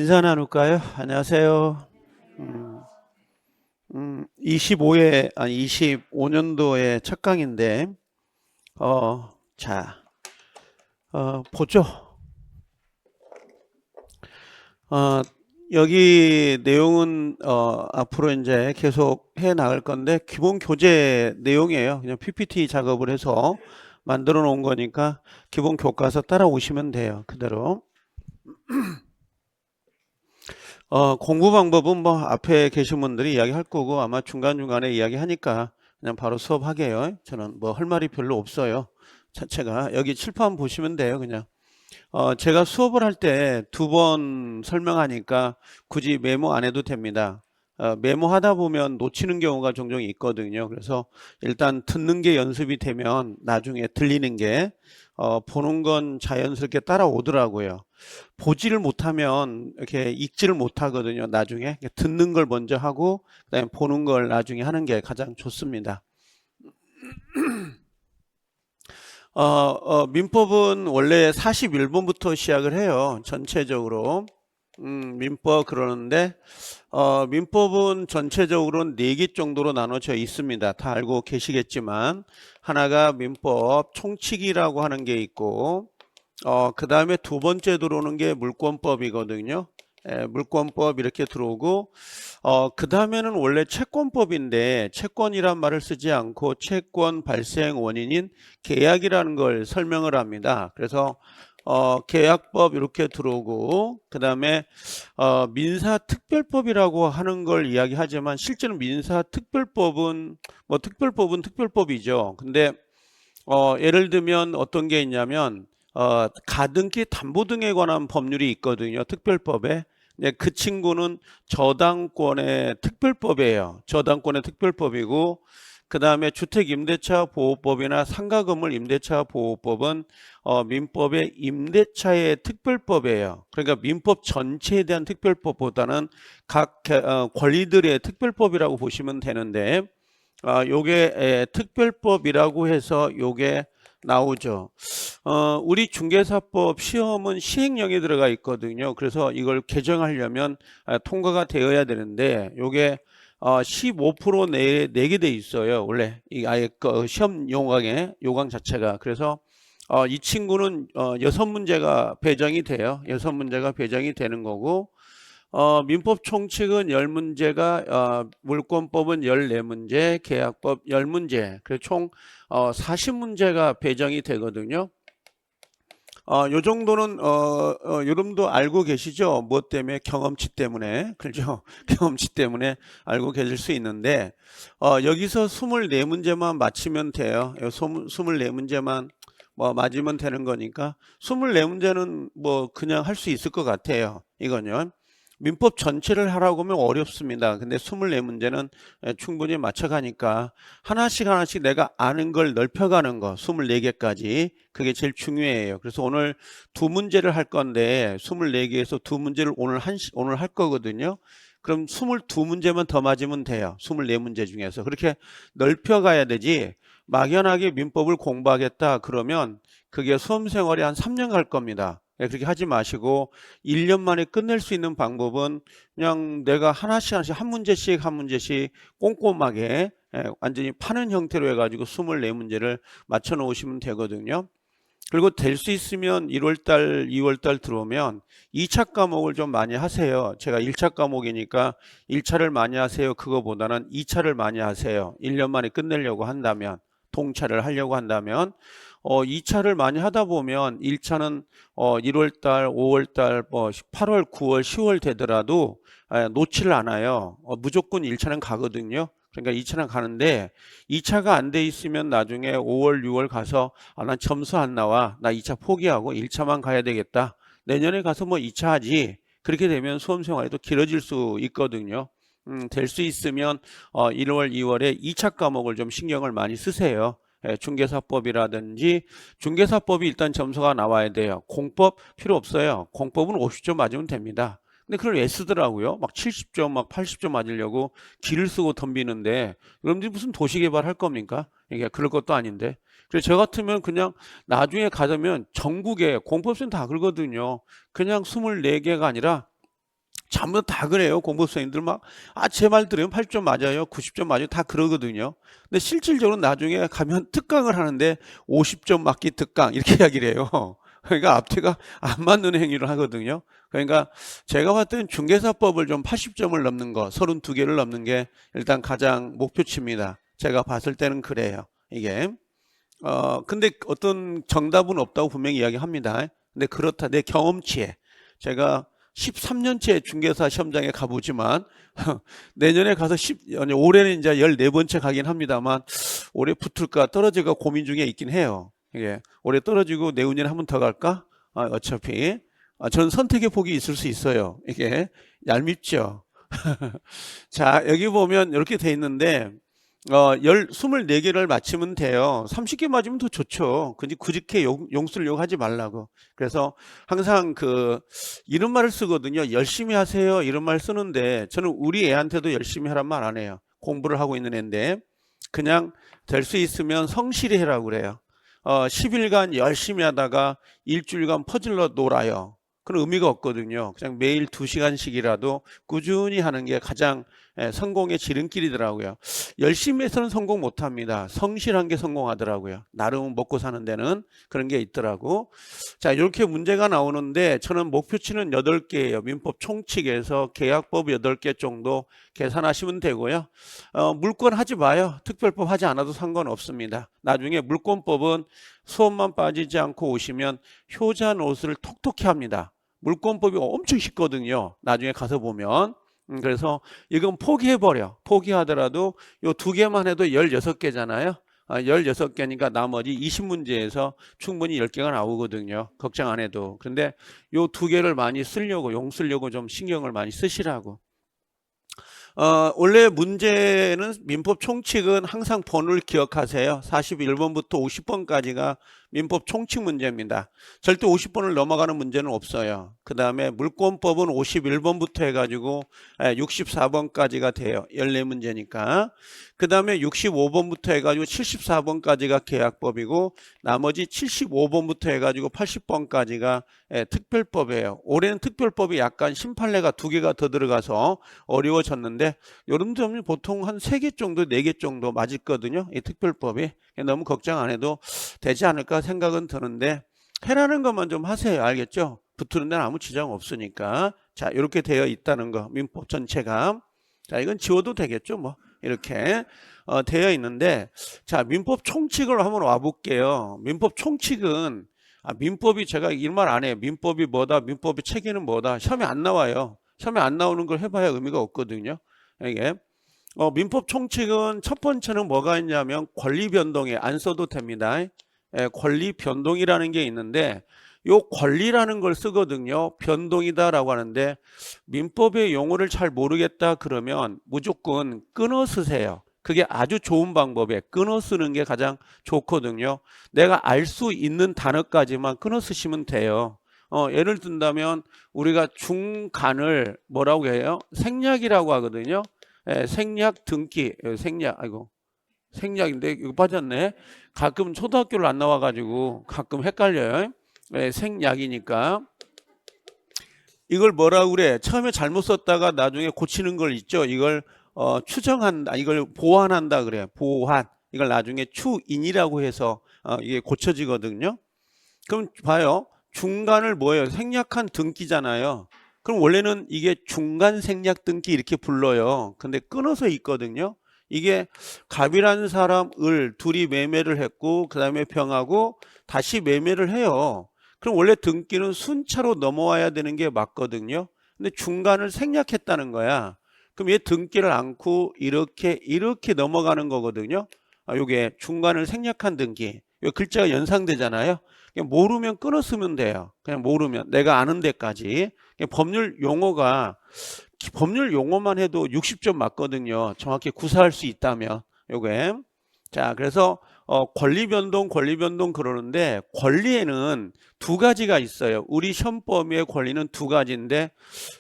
인사 나눌까요? 안녕하세요. 25년도의 첫 강인데, 자, 보죠. 여기 내용은, 앞으로 이제 계속 해 나갈 건데, 기본 교재 내용이에요. 그냥 PPT 작업을 해서 만들어 놓은 거니까, 기본 교과서 따라오시면 돼요. 그대로. 공부 방법은 뭐 앞에 계신 분들이 이야기할 거고 아마 중간중간에 이야기하니까 그냥 바로 수업하게요. 저는 뭐 할 말이 별로 없어요. 자체가 여기 칠판 보시면 돼요. 그냥 제가 수업을 할 때 두 번 설명하니까 굳이 메모 안 해도 됩니다. 메모하다 보면 놓치는 경우가 종종 있거든요. 그래서 일단 듣는 게 연습이 되면 나중에 들리는 게 보는 건 자연스럽게 따라오더라고요. 보지를 못하면 이렇게 읽지를 못하거든요. 나중에 듣는 걸 먼저 하고 그다음에 보는 걸 나중에 하는 게 가장 좋습니다. 민법은 원래 41번부터 시작을 해요. 전체적으로. 민법 그러는데 민법은 전체적으로 4개 정도로 나눠져 있습니다. 다 알고 계시겠지만 하나가 민법 총칙이라고 하는 게 있고 그 다음에 두 번째 들어오는 게 물권법이거든요. 물권법 이렇게 들어오고 그 다음에는 원래 채권법인데 채권이란 말을 쓰지 않고 채권 발생 원인인 계약이라는 걸 설명을 합니다. 그래서 계약법 이렇게 들어오고 그 다음에 민사특별법이라고 하는 걸 이야기하지만 실제는 민사특별법은 뭐 특별법은 특별법이죠. 근데 예를 들면 어떤 게 있냐면 가등기 담보 등에 관한 법률이 있거든요. 특별법에. 네, 그 친구는 저당권의 특별법이에요. 저당권의 특별법이고 그 다음에 주택임대차 보호법이나 상가건물 임대차 보호법은 민법의 임대차의 특별법이에요. 그러니까 민법 전체에 대한 특별법보다는 각 권리들의 특별법이라고 보시면 되는데 요게 특별법이라고 해서 요게 나오죠. 우리 중개사법 시험은 시행령이 들어가 있거든요. 그래서 이걸 개정하려면 통과가 되어야 되는데 요게 15% 내게 돼 있어요. 원래 이 아예 그 시험 요강 자체가. 그래서 이 친구는 6문제가 배정이 돼요. 6문제가 배정이 되는 거고 민법 총칙은 10문제가 물권법은 14문제, 계약법 10문제, 그래서 총 40문제가 배정이 되거든요. 요 정도는 여러분도 알고 계시죠? 무엇 때문에? 경험치 때문에. 그렇죠? 경험치 때문에 알고 계실 수 있는데 여기서 24문제만 맞히면 돼요. 24문제만 뭐 맞으면 되는 거니까 24문제는 뭐 그냥 할 수 있을 것 같아요. 이건요. 민법 전체를 하라고 하면 어렵습니다. 근데 24문제는 충분히 맞춰가니까 하나씩 내가 아는 걸 넓혀가는 거 24개까지 그게 제일 중요해요. 그래서 오늘 2문제를 할 건데 24개에서 2문제를 오늘 할 거거든요. 그럼 22문제만 더 맞으면 돼요. 24문제 중에서. 그렇게 넓혀가야 되지 막연하게 민법을 공부하겠다 그러면 그게 수험생활이 한 3년 갈 겁니다. 그렇게 하지 마시고 1년 만에 끝낼 수 있는 방법은 그냥 내가 하나씩 한 문제씩 꼼꼼하게 완전히 파는 형태로 해가지고 24문제를 맞춰 놓으시면 되거든요. 그리고 될 수 있으면 1월달 2월달 들어오면 2차 과목을 좀 많이 하세요. 제가 1차 과목이니까 1차를 많이 하세요 그거보다는 2차를 많이 하세요. 1년 만에 끝내려고 한다면 동차를 하려고 한다면 2차를 많이 하다 보면 1차는 1월달 5월달 뭐 8월 9월 10월 되더라도 놓지를 않아요. 무조건 1차는 가거든요. 그러니까 2차는 가는데 2차가 안 돼 있으면 나중에 5월 6월 가서 난 점수 안 나와 나 2차 포기하고 1차만 가야 되겠다. 내년에 가서 뭐 2차 하지. 그렇게 되면 수험생활이 또 길어질 수 있거든요. 될 수 있으면 1월 2월에 2차 과목을 좀 신경을 많이 쓰세요. 중개사법이라든지 중개사법이 일단 점수가 나와야 돼요. 공법 필요 없어요. 공법은 50점 맞으면 됩니다. 근데 그걸 왜 쓰더라고요? 막 70점, 막 80점 맞으려고 기를 쓰고 덤비는데 여러분들이 무슨 도시개발 할 겁니까? 이게 그럴 것도 아닌데. 그래서 저 같으면 그냥 나중에 가자면 전국에 공법생 다 그러거든요. 그냥 24개가 아니라 전부 다 그래요. 공부선생님들 막, 제 말 들으면 80점 맞아요. 90점 맞아요. 다 그러거든요. 근데 실질적으로 나중에 가면 특강을 하는데 50점 맞기 특강 이렇게 이야기를 해요. 그러니까 앞뒤가 안 맞는 행위를 하거든요. 그러니까 제가 봤을 때는 중개사법을 좀 80점을 넘는 거, 32개를 넘는 게 일단 가장 목표치입니다. 제가 봤을 때는 그래요. 이게. 근데 어떤 정답은 없다고 분명히 이야기합니다. 근데 그렇다. 내 경험치에. 제가 13년째 중개사 시험장에 가보지만 내년에 가서 올해는 이제 14번째 가긴 합니다만 올해 붙을까 떨어질까 고민 중에 있긴 해요. 이게 올해 떨어지고 내후년에 한 번 더 갈까? 어차피 저는 선택의 폭이 있을 수 있어요. 이게 얄밉죠. 자, 여기 보면 이렇게 돼 있는데 24개를 맞히면 돼요. 30개 맞으면 더 좋죠. 근데 그렇게 용쓰려고 하지 말라고. 그래서 항상 이런 말을 쓰거든요. 열심히 하세요. 이런 말 쓰는데 저는 우리 애한테도 열심히 하란 말 안 해요. 공부를 하고 있는 애인데 그냥 될 수 있으면 성실히 해라고 그래요. 10일간 열심히 하다가 일주일간 퍼즐로 놀아요. 그런 의미가 없거든요. 그냥 매일 2시간씩이라도 꾸준히 하는 게 가장 성공의 지름길이더라고요. 열심히 해서는 성공 못합니다. 성실한 게 성공하더라고요. 나름 먹고 사는 데는 그런 게 있더라고. 자, 이렇게 문제가 나오는데 저는 목표치는 8개예요. 민법 총칙에서 계약법 8개 정도 계산하시면 되고요. 물권 하지 마요. 특별법 하지 않아도 상관없습니다. 나중에 물권법은 수업만 빠지지 않고 오시면 효자 노트를 톡톡히 합니다. 물권법이 엄청 쉽거든요. 나중에 가서 보면. 그래서 이건 포기해버려. 포기하더라도 요 2개만 해도 16개잖아요. 16개니까 나머지 20문제에서 충분히 10개가 나오거든요. 걱정 안 해도. 근데 요 2개를 많이 쓰려고, 용 쓰려고 좀 신경을 많이 쓰시라고. 원래 문제는 민법 총칙은 항상 번호를 기억하세요. 41번부터 50번까지가 민법 총칙 문제입니다. 절대 50번을 넘어가는 문제는 없어요. 그 다음에 물권법은 51번부터 해가지고 64번까지가 돼요. 14문제니까. 그 다음에 65번부터 해가지고 74번까지가 계약법이고 나머지 75번부터 해가지고 80번까지가 특별법이에요. 올해는 특별법이 약간 심판례가 2개가 더 들어가서 어려워졌는데 이런 점이 보통 한 3개 정도 4개 정도 맞거든요. 이 특별법이. 너무 걱정 안 해도 되지 않을까 생각은 드는데 해라는 것만 좀 하세요. 알겠죠? 붙는 데는 아무 지장 없으니까. 자, 이렇게 되어 있다는 거. 민법 전체가. 자, 이건 지워도 되겠죠? 뭐 이렇게 되어 있는데 자, 민법 총칙을 한번 와볼게요. 민법 총칙은 민법이 제가 이런 말 안 해요. 민법이 뭐다, 민법의 체계는 뭐다. 시험에 안 나와요. 시험에 안 나오는 걸 해봐야 의미가 없거든요. 이게 민법 총칙은 첫 번째는 뭐가 있냐면 권리 변동에 안 써도 됩니다. 권리 변동이라는 게 있는데 요 권리라는 걸 쓰거든요. 변동이다라고 하는데 민법의 용어를 잘 모르겠다 그러면 무조건 끊어 쓰세요. 그게 아주 좋은 방법이에요. 끊어 쓰는 게 가장 좋거든요. 내가 알 수 있는 단어까지만 끊어 쓰시면 돼요. 예를 든다면 우리가 중간을 뭐라고 해요? 생략이라고 하거든요. 생략 등기, 생략인데 이거 빠졌네. 가끔 초등학교를 안 나와가지고 가끔 헷갈려요. 생략이니까 이걸 뭐라고 그래? 처음에 잘못 썼다가 나중에 고치는 걸 있죠. 이걸 추정한다, 이걸 보완한다 그래요. 보완. 이걸 나중에 추인이라고 해서 이게 고쳐지거든요. 그럼 봐요. 중간을 뭐예요? 생략한 등기잖아요. 그럼 원래는 이게 중간 생략 등기 이렇게 불러요. 근데 끊어서 있거든요. 이게 갑이라는 사람 을 둘이 매매를 했고 그 다음에 병하고 다시 매매를 해요. 그럼 원래 등기는 순차로 넘어와야 되는 게 맞거든요. 근데 중간을 생략했다는 거야. 그럼 얘 등기를 않고 이렇게 넘어가는 거거든요. 요게 중간을 생략한 등기. 요 글자가 연상되잖아요. 그냥 모르면 끊어 쓰면 돼요. 그냥 모르면 내가 아는 데까지. 법률 용어만 해도 60점 맞거든요. 정확히 구사할 수 있다면 요게. 자, 그래서 권리 변동 그러는데 권리에는 두 가지가 있어요. 우리 시험 범위의 권리는 두 가지인데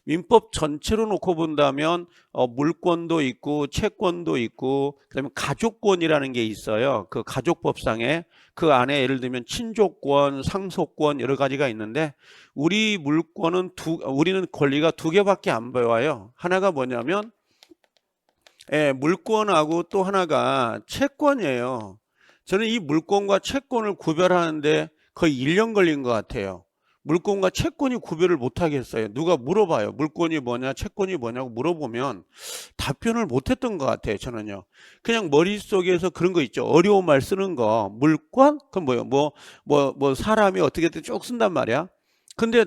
민법 전체로 놓고 본다면 물권도 있고 채권도 있고 그다음에 가족권이라는 게 있어요. 그 가족법상에 그 안에 예를 들면 친족권, 상속권 여러 가지가 있는데 우리는 권리가 두 개밖에 안 보여요. 하나가 뭐냐면 물권하고 또 하나가 채권이에요. 저는 이 물권과 채권을 구별하는데 거의 1년 걸린 것 같아요. 물권과 채권이 구별을 못하겠어요. 누가 물어봐요. 물권이 뭐냐 채권이 뭐냐고 물어보면 답변을 못했던 것 같아요. 저는요. 그냥 머릿속에서 그런 거 있죠. 어려운 말 쓰는 거. 물권? 그건 뭐예요? 뭐 사람이 어떻게 쭉 쓴단 말이야. 근데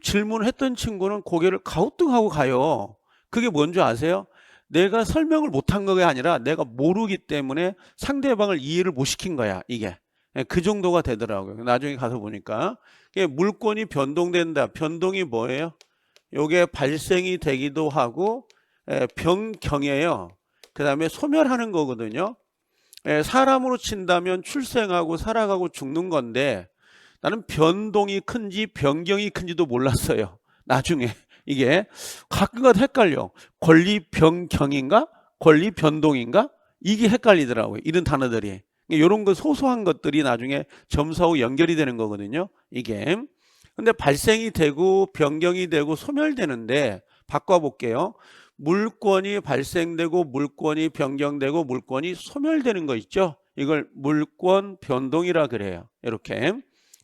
질문을 했던 친구는 고개를 가우뚱하고 가요. 그게 뭔지 아세요? 내가 설명을 못한 거가 아니라 내가 모르기 때문에 상대방을 이해를 못 시킨 거야. 이게 그 정도가 되더라고요. 나중에 가서 보니까 물권이 변동된다. 변동이 뭐예요? 요게 발생이 되기도 하고 변경이에요. 그 다음에 소멸하는 거거든요. 사람으로 친다면 출생하고 살아가고 죽는 건데 나는 변동이 큰지 변경이 큰지도 몰랐어요. 나중에 이게 가끔가다 헷갈려. 권리 변경인가? 권리 변동인가? 이게 헷갈리더라고요. 이런 단어들이. 이런 거 소소한 것들이 나중에 점수하고 연결이 되는 거거든요. 이게. 근데 발생이 되고 변경이 되고 소멸되는데 바꿔볼게요. 물권이 발생되고 물권이 변경되고 물권이 소멸되는 거 있죠. 이걸 물권 변동이라 그래요. 이렇게.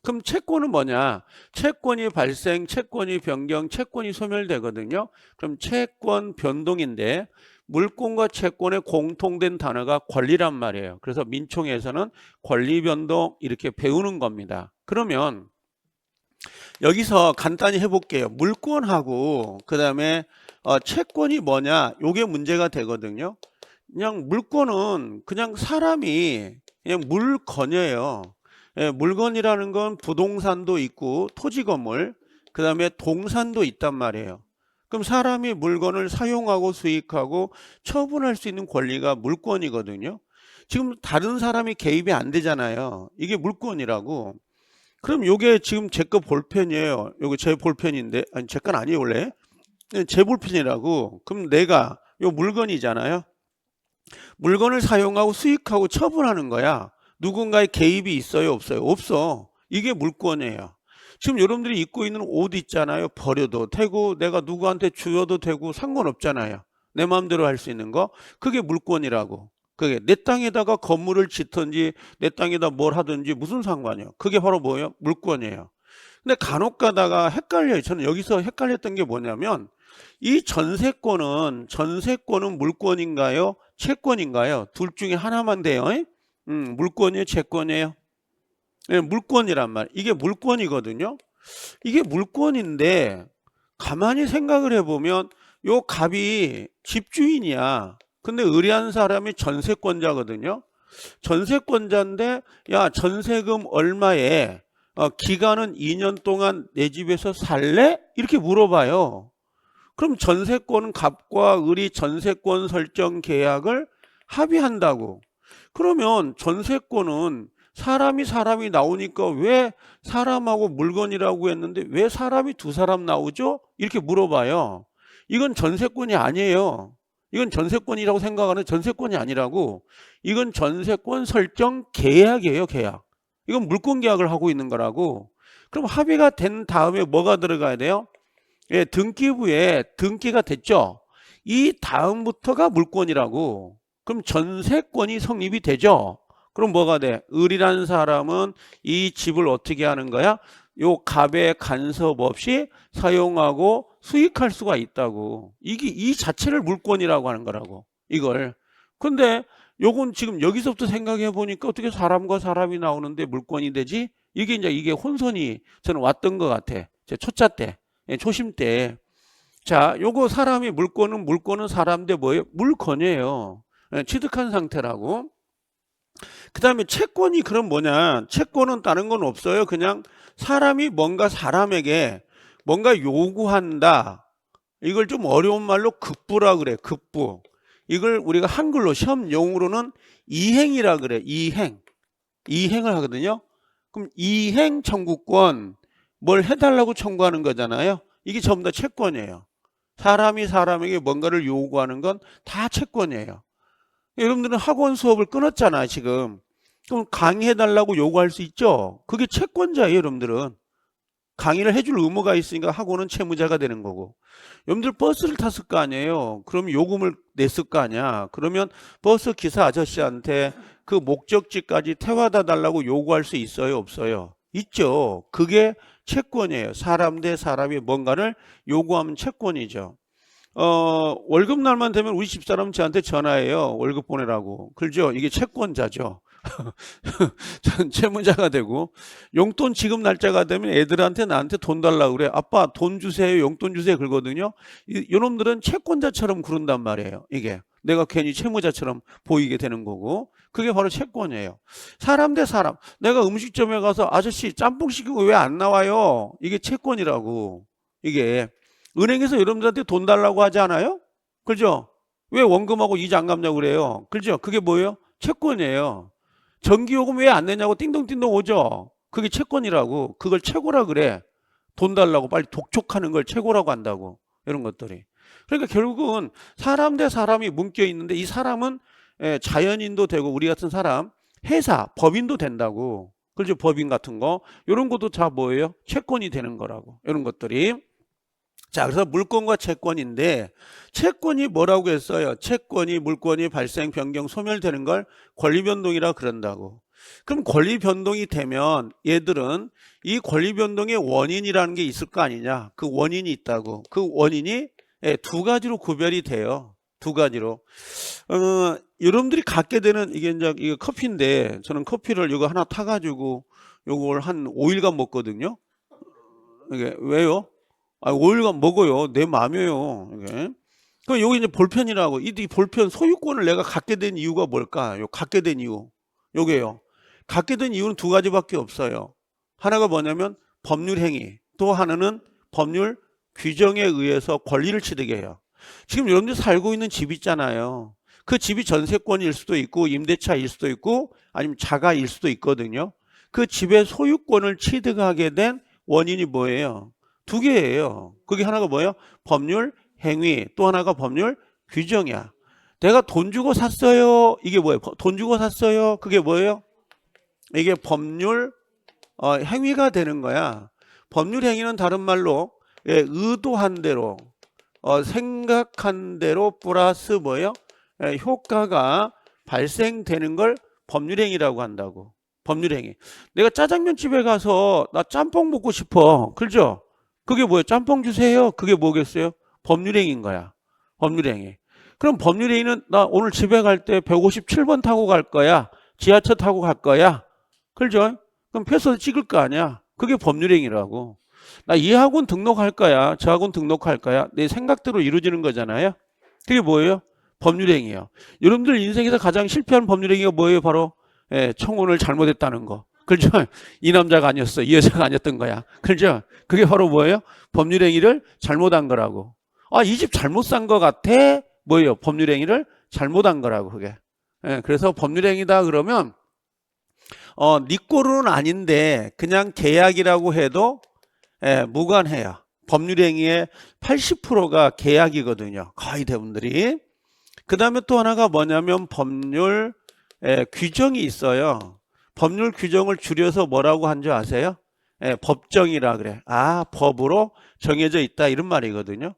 그럼 채권은 뭐냐? 채권이 발생, 채권이 변경, 채권이 소멸되거든요. 그럼 채권 변동인데 물권과 채권의 공통된 단어가 권리란 말이에요. 그래서 민총에서는 권리 변동 이렇게 배우는 겁니다. 그러면 여기서 간단히 해볼게요. 물권하고 그 다음에 채권이 뭐냐? 요게 문제가 되거든요. 그냥 물권은 그냥 사람이 그냥 물건이에요. 물건이라는 건 부동산도 있고 토지 건물 그 다음에 동산도 있단 말이에요. 그럼 사람이 물건을 사용하고 수익하고 처분할 수 있는 권리가 물권이거든요. 지금 다른 사람이 개입이 안 되잖아요. 이게 물권이라고. 그럼 요게 지금 제 거 볼펜이에요. 요게 제 볼펜인데 아니 제 건 아니에요 원래. 제 볼펜이라고. 그럼 내가 요 물건이잖아요. 물건을 사용하고 수익하고 처분하는 거야. 누군가의 개입이 있어요 없어요? 없어. 이게 물권이에요. 지금 여러분들이 입고 있는 옷 있잖아요. 버려도 되고 내가 누구한테 주어도 되고 상관없잖아요. 내 마음대로 할 수 있는 거. 그게 물권이라고. 그게 내 땅에다가 건물을 짓든지 내 땅에다 뭘 하든지 무슨 상관이에요. 그게 바로 뭐예요? 물권이에요. 근데 간혹 가다가 헷갈려요. 저는 여기서 헷갈렸던 게 뭐냐면 이 전세권은 물권인가요? 채권인가요? 둘 중에 하나만 돼요. 물권이에요? 채권이에요? 네, 물권이란 말. 이게 물권이거든요. 이게 물권인데 가만히 생각을 해보면 요 갑이 집주인이야. 근데 의뢰한 사람이 전세권자거든요. 전세권자인데 야 전세금 얼마에 기간은 2년 동안 내 집에서 살래? 이렇게 물어봐요. 그럼 전세권 갑과 을이 전세권 설정 계약을 합의한다고. 그러면 전세권은 사람이 나오니까 왜 사람하고 물건이라고 했는데 왜 사람이 두 사람 나오죠? 이렇게 물어봐요. 이건 전세권이 아니에요. 이건 전세권이라고 생각하는 전세권이 아니라고. 이건 전세권 설정 계약이에요. 계약. 이건 물권 계약을 하고 있는 거라고. 그럼 합의가 된 다음에 뭐가 들어가야 돼요? 예, 등기부에 등기가 됐죠. 이 다음부터가 물권이라고. 그럼 전세권이 성립이 되죠. 그럼 뭐가 돼? 을이라는 사람은 이 집을 어떻게 하는 거야? 요 갑의 간섭 없이 사용하고 수익할 수가 있다고. 이게 이 자체를 물권이라고 하는 거라고. 이걸. 근데 요건 지금 여기서부터 생각해 보니까 어떻게 사람과 사람이 나오는데 물권이 되지? 이게 혼선이 저는 왔던 것 같아. 제 초짜 때, 초심 때. 자, 요거 사람이 물권은 사람 대 뭐예요? 물건이에요. 취득한 상태라고. 그 다음에 채권이 그럼 뭐냐? 채권은 다른 건 없어요. 그냥 사람이 뭔가 사람에게 뭔가 요구한다. 이걸 좀 어려운 말로 급부라 그래. 급부. 이걸 우리가 한글로 시험 용어로는 이행이라 그래. 이행을 하거든요. 그럼 이행 청구권, 뭘 해달라고 청구하는 거잖아요. 이게 전부 다 채권이에요. 사람이 사람에게 뭔가를 요구하는 건 다 채권이에요. 여러분들은 학원 수업을 끊었잖아 지금. 그럼 강의해달라고 요구할 수 있죠. 그게 채권자예요. 여러분들은 강의를 해줄 의무가 있으니까 학원은 채무자가 되는 거고, 여러분들 버스를 탔을 거 아니에요. 그럼 요금을 냈을 거 아니야. 그러면 버스 기사 아저씨한테 그 목적지까지 태워다 달라고 요구할 수 있어요, 없어요? 있죠. 그게 채권이에요. 사람 대 사람이 뭔가를 요구하면 채권이죠. 월급날만 되면 우리 집사람은 저한테 전화해요. 월급 보내라고. 그렇죠? 이게 채권자죠. 전 채무자가 되고, 용돈 지급 날짜가 되면 애들한테 나한테 돈 달라고 그래. 아빠 돈 주세요, 용돈 주세요 그러거든요. 이놈들은 채권자처럼 그런단 말이에요. 이게 내가 괜히 채무자처럼 보이게 되는 거고, 그게 바로 채권이에요. 사람 대 사람, 내가 음식점에 가서 아저씨 짬뽕 시키고 왜 안 나와요? 이게 채권이라고. 이게 은행에서 여러분들한테 돈 달라고 하지 않아요? 그죠? 왜 원금하고 이자 안 갚냐고 그래요? 그죠? 그게 뭐예요? 채권이에요. 전기요금 왜 안 내냐고 띵동띵동 오죠. 그게 채권이라고. 그걸 최고라 그래. 돈 달라고 빨리 독촉하는 걸 최고라고 한다고. 이런 것들이. 그러니까 결국은 사람 대 사람이 묶여 있는데, 이 사람은 자연인도 되고 우리 같은 사람, 회사, 법인도 된다고. 그렇죠? 법인 같은 거. 이런 것도 다 뭐예요? 채권이 되는 거라고. 이런 것들이. 자, 그래서 물권과 채권인데, 채권이 뭐라고 했어요? 채권이 물권이 발생, 변경, 소멸되는 걸 권리변동이라 그런다고. 그럼 권리변동이 되면 얘들은 이 권리변동의 원인이라는 게 있을 거 아니냐? 그 원인이 있다고. 그 원인이 두 가지로 구별이 돼요. 두 가지로. 여러분들이 갖게 되는, 이게 커피인데, 저는 커피를 이거 하나 타가지고 요걸 한 5일간 먹거든요. 이게 왜요? 5일간 먹어요. 내 마음이에요. 이게. 그럼 여기 이제 볼펜이라고. 이 볼펜 소유권을 내가 갖게 된 이유가 뭘까? 갖게 된 이유. 요게요. 갖게 된 이유는 두 가지밖에 없어요. 하나가 뭐냐면 법률 행위. 또 하나는 법률 규정에 의해서 권리를 취득해요. 해요. 지금 여러분들 살고 있는 집 있잖아요. 그 집이 전세권일 수도 있고 임대차일 수도 있고 아니면 자가일 수도 있거든요. 그 집의 소유권을 취득하게 된 원인이 뭐예요? 두 개예요. 그게 하나가 뭐예요? 법률 행위, 또 하나가 법률 규정이야. 내가 돈 주고 샀어요. 이게 뭐예요? 돈 주고 샀어요. 그게 뭐예요? 이게 법률 행위가 되는 거야. 법률 행위는 다른 말로 의도한 대로, 생각한 대로 플러스 뭐예요? 효과가 발생되는 걸 법률 행위라고 한다고. 법률 행위. 내가 짜장면 집에 가서 나 짬뽕 먹고 싶어. 그렇죠? 그게 뭐예요? 짬뽕 주세요. 그게 뭐겠어요? 법률행위인 거야. 법률행위. 그럼 법률행위는 나 오늘 집에 갈 때 157번 타고 갈 거야. 지하철 타고 갈 거야. 그렇죠? 그럼 표서 찍을 거 아니야. 그게 법률행위라고. 나 이 학원 등록할 거야. 저 학원 등록할 거야. 내 생각대로 이루어지는 거잖아요. 그게 뭐예요? 법률행위예요. 여러분들 인생에서 가장 실패한 법률행위가 뭐예요? 바로 청혼을 잘못했다는 거. 그렇죠? 이 남자가 아니었어. 이 여자가 아니었던 거야. 그렇죠? 그게 바로 뭐예요? 법률행위를 잘못한 거라고. 이 집 잘못 산 거 같아? 뭐예요? 법률행위를 잘못한 거라고, 그게. 그래서 법률행위다 그러면, 네 꼴은 아닌데, 그냥 계약이라고 해도, 무관해요. 법률행위의 80%가 계약이거든요. 거의 대부분들이. 그 다음에 또 하나가 뭐냐면 법률 규정이 있어요. 법률 규정을 줄여서 뭐라고 한 줄 아세요? 법정이라 그래. 법으로 정해져 있다 이런 말이거든요.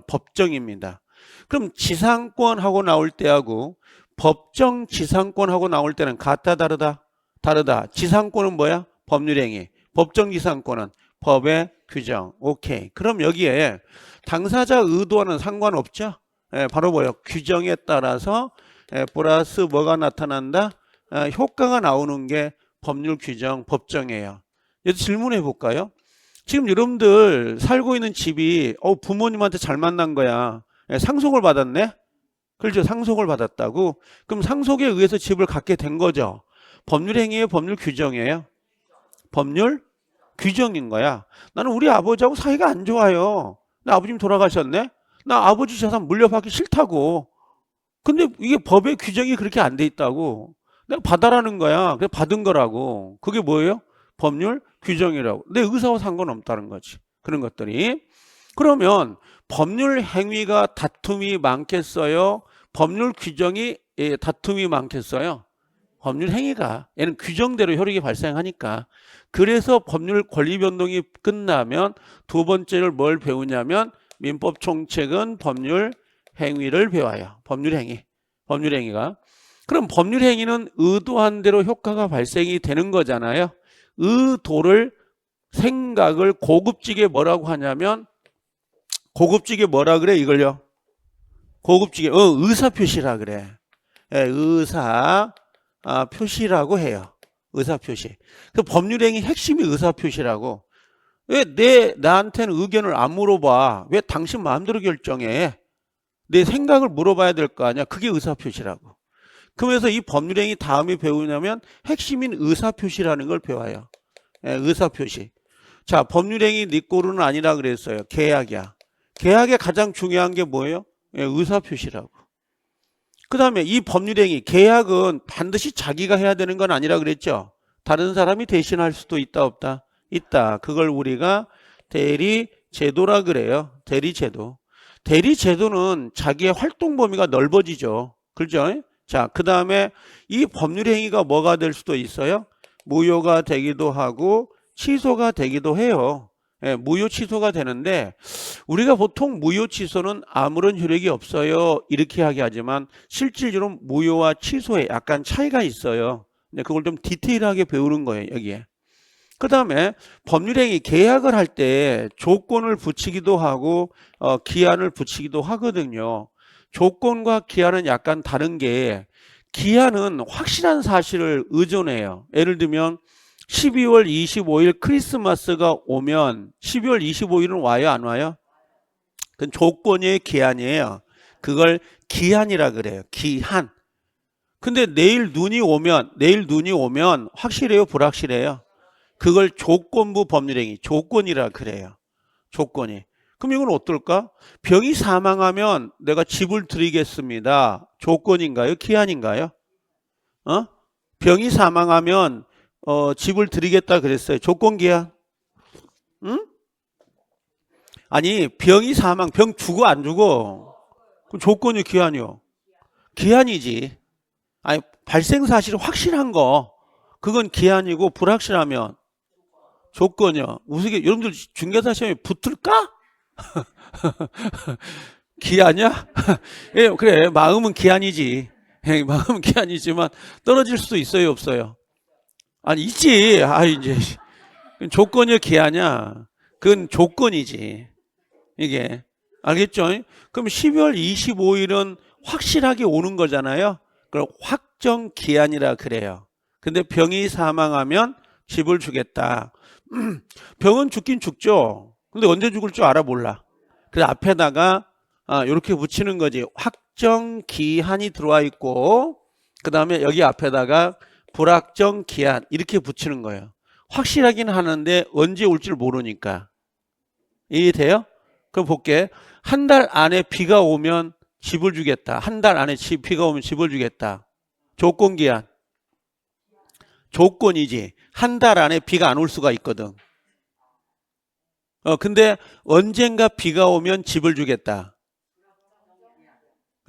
법정입니다. 그럼 지상권하고 나올 때하고 법정 지상권하고 나올 때는 같다 다르다? 다르다. 지상권은 뭐야? 법률행위. 법정 지상권은 법의 규정. 오케이. 그럼 여기에 당사자 의도와는 상관없죠? 바로 뭐예요? 규정에 따라서 플러스 뭐가 나타난다? 효과가 나오는 게 법률 규정, 법정이에요. 여기서 질문해 볼까요? 지금 여러분들 살고 있는 집이 부모님한테 잘 만난 거야. 상속을 받았네? 그렇죠? 상속을 받았다고? 그럼 상속에 의해서 집을 갖게 된 거죠. 법률 행위예요? 법률 규정이에요? 법률 규정인 거야. 나는 우리 아버지하고 사이가 안 좋아요. 나 아버님 돌아가셨네? 나 아버지 재산 물려받기 싫다고. 근데 이게 법의 규정이 그렇게 안 돼 있다고. 내가 받아라는 거야. 그래 받은 거라고. 그게 뭐예요? 법률 규정이라고. 내 의사와 상관없다는 거지. 그런 것들이. 그러면 법률 행위가 다툼이 많겠어요? 법률 규정이 다툼이 많겠어요? 법률 행위가. 얘는 규정대로 효력이 발생하니까. 그래서 법률 권리 변동이 끝나면 두 번째를 뭘 배우냐면 민법 총칙은 법률 행위를 배워요. 법률 행위. 법률 행위가. 그럼 법률 행위는 의도한 대로 효과가 발생이 되는 거잖아요. 의도를 생각을 고급지게 뭐라고 하냐면 고급지게 뭐라 그래 이걸요? 고급지게 의사표시라 그래. 예, 의사 표시라고 해요. 의사표시. 그 법률행위 핵심이 의사표시라고. 왜 나한테는 의견을 안 물어봐? 왜 당신 마음대로 결정해? 내 생각을 물어봐야 될 거 아니야? 그게 의사표시라고. 그러면서 이 법률행위 다음에 배우냐면 핵심인 의사표시라는 걸 배워요. 예, 의사표시. 자, 법률행위 네 꼴은 아니라 그랬어요. 계약이야. 계약의 가장 중요한 게 뭐예요? 예, 의사표시라고. 그 다음에 이 법률행위, 계약은 반드시 자기가 해야 되는 건 아니라 그랬죠. 다른 사람이 대신할 수도 있다 없다? 있다. 그걸 우리가 대리제도라 그래요. 대리제도. 대리제도는 자기의 활동 범위가 넓어지죠. 그렇죠? 자, 그 다음에 이 법률행위가 뭐가 될 수도 있어요? 무효가 되기도 하고 취소가 되기도 해요. 예, 무효 취소가 되는데 우리가 보통 무효 취소는 아무런 효력이 없어요 이렇게 이야기하지만 실질적으로 무효와 취소에 약간 차이가 있어요. 근데 그걸 좀 디테일하게 배우는 거예요 여기에. 그 다음에 법률행위 계약을 할 때 조건을 붙이기도 하고 기한을 붙이기도 하거든요. 조건과 기한은 약간 다른 게 기한은 확실한 사실을 의존해요. 예를 들면 12월 25일 크리스마스가 오면 12월 25일은 와요 안 와요? 그건 조건의 기한이에요. 그걸 기한이라 그래요. 기한. 근데 내일 눈이 오면 확실해요 불확실해요? 그걸 조건부 법률행위 조건이라 그래요. 조건이. 그럼 이건 어떨까? 병이 사망하면 내가 집을 드리겠습니다. 조건인가요? 기한인가요? 병이 사망하면 집을 드리겠다 그랬어요. 조건 기한? 응? 아니 병이 사망, 병 죽어 안 죽어? 그럼 조건이 기한이요? 기한이지. 아니 발생 사실이 확실한 거 그건 기한이고 불확실하면 조건이요. 우습게 여러분들 중개사 시험에 붙을까? 기한이야? 예, 그래 마음은 기한이지. 예, 마음은 기한이지만 떨어질 수도 있어요 없어요? 아니 있지. 이제 조건이 기한이야. 그건 조건이지. 이게 알겠죠? 그럼 12월 25일은 확실하게 오는 거잖아요. 그걸 확정 기한이라 그래요. 근데 병이 사망하면 집을 주겠다. 병은 죽긴 죽죠. 근데 언제 죽을 줄 알아 몰라. 그래서 앞에다가 이렇게 붙이는 거지. 확정 기한이 들어와 있고 그 다음에 여기 앞에다가 불확정 기한 이렇게 붙이는 거예요. 확실하긴 하는데 언제 올 줄 모르니까. 이해돼요? 그럼 볼게. 한 달 안에 비가 오면 집을 주겠다. 한 달 안에 비가 오면 집을 주겠다. 조건 기한. 조건이지. 한 달 안에 비가 안 올 수가 있거든. 근데 언젠가 비가 오면 집을 주겠다.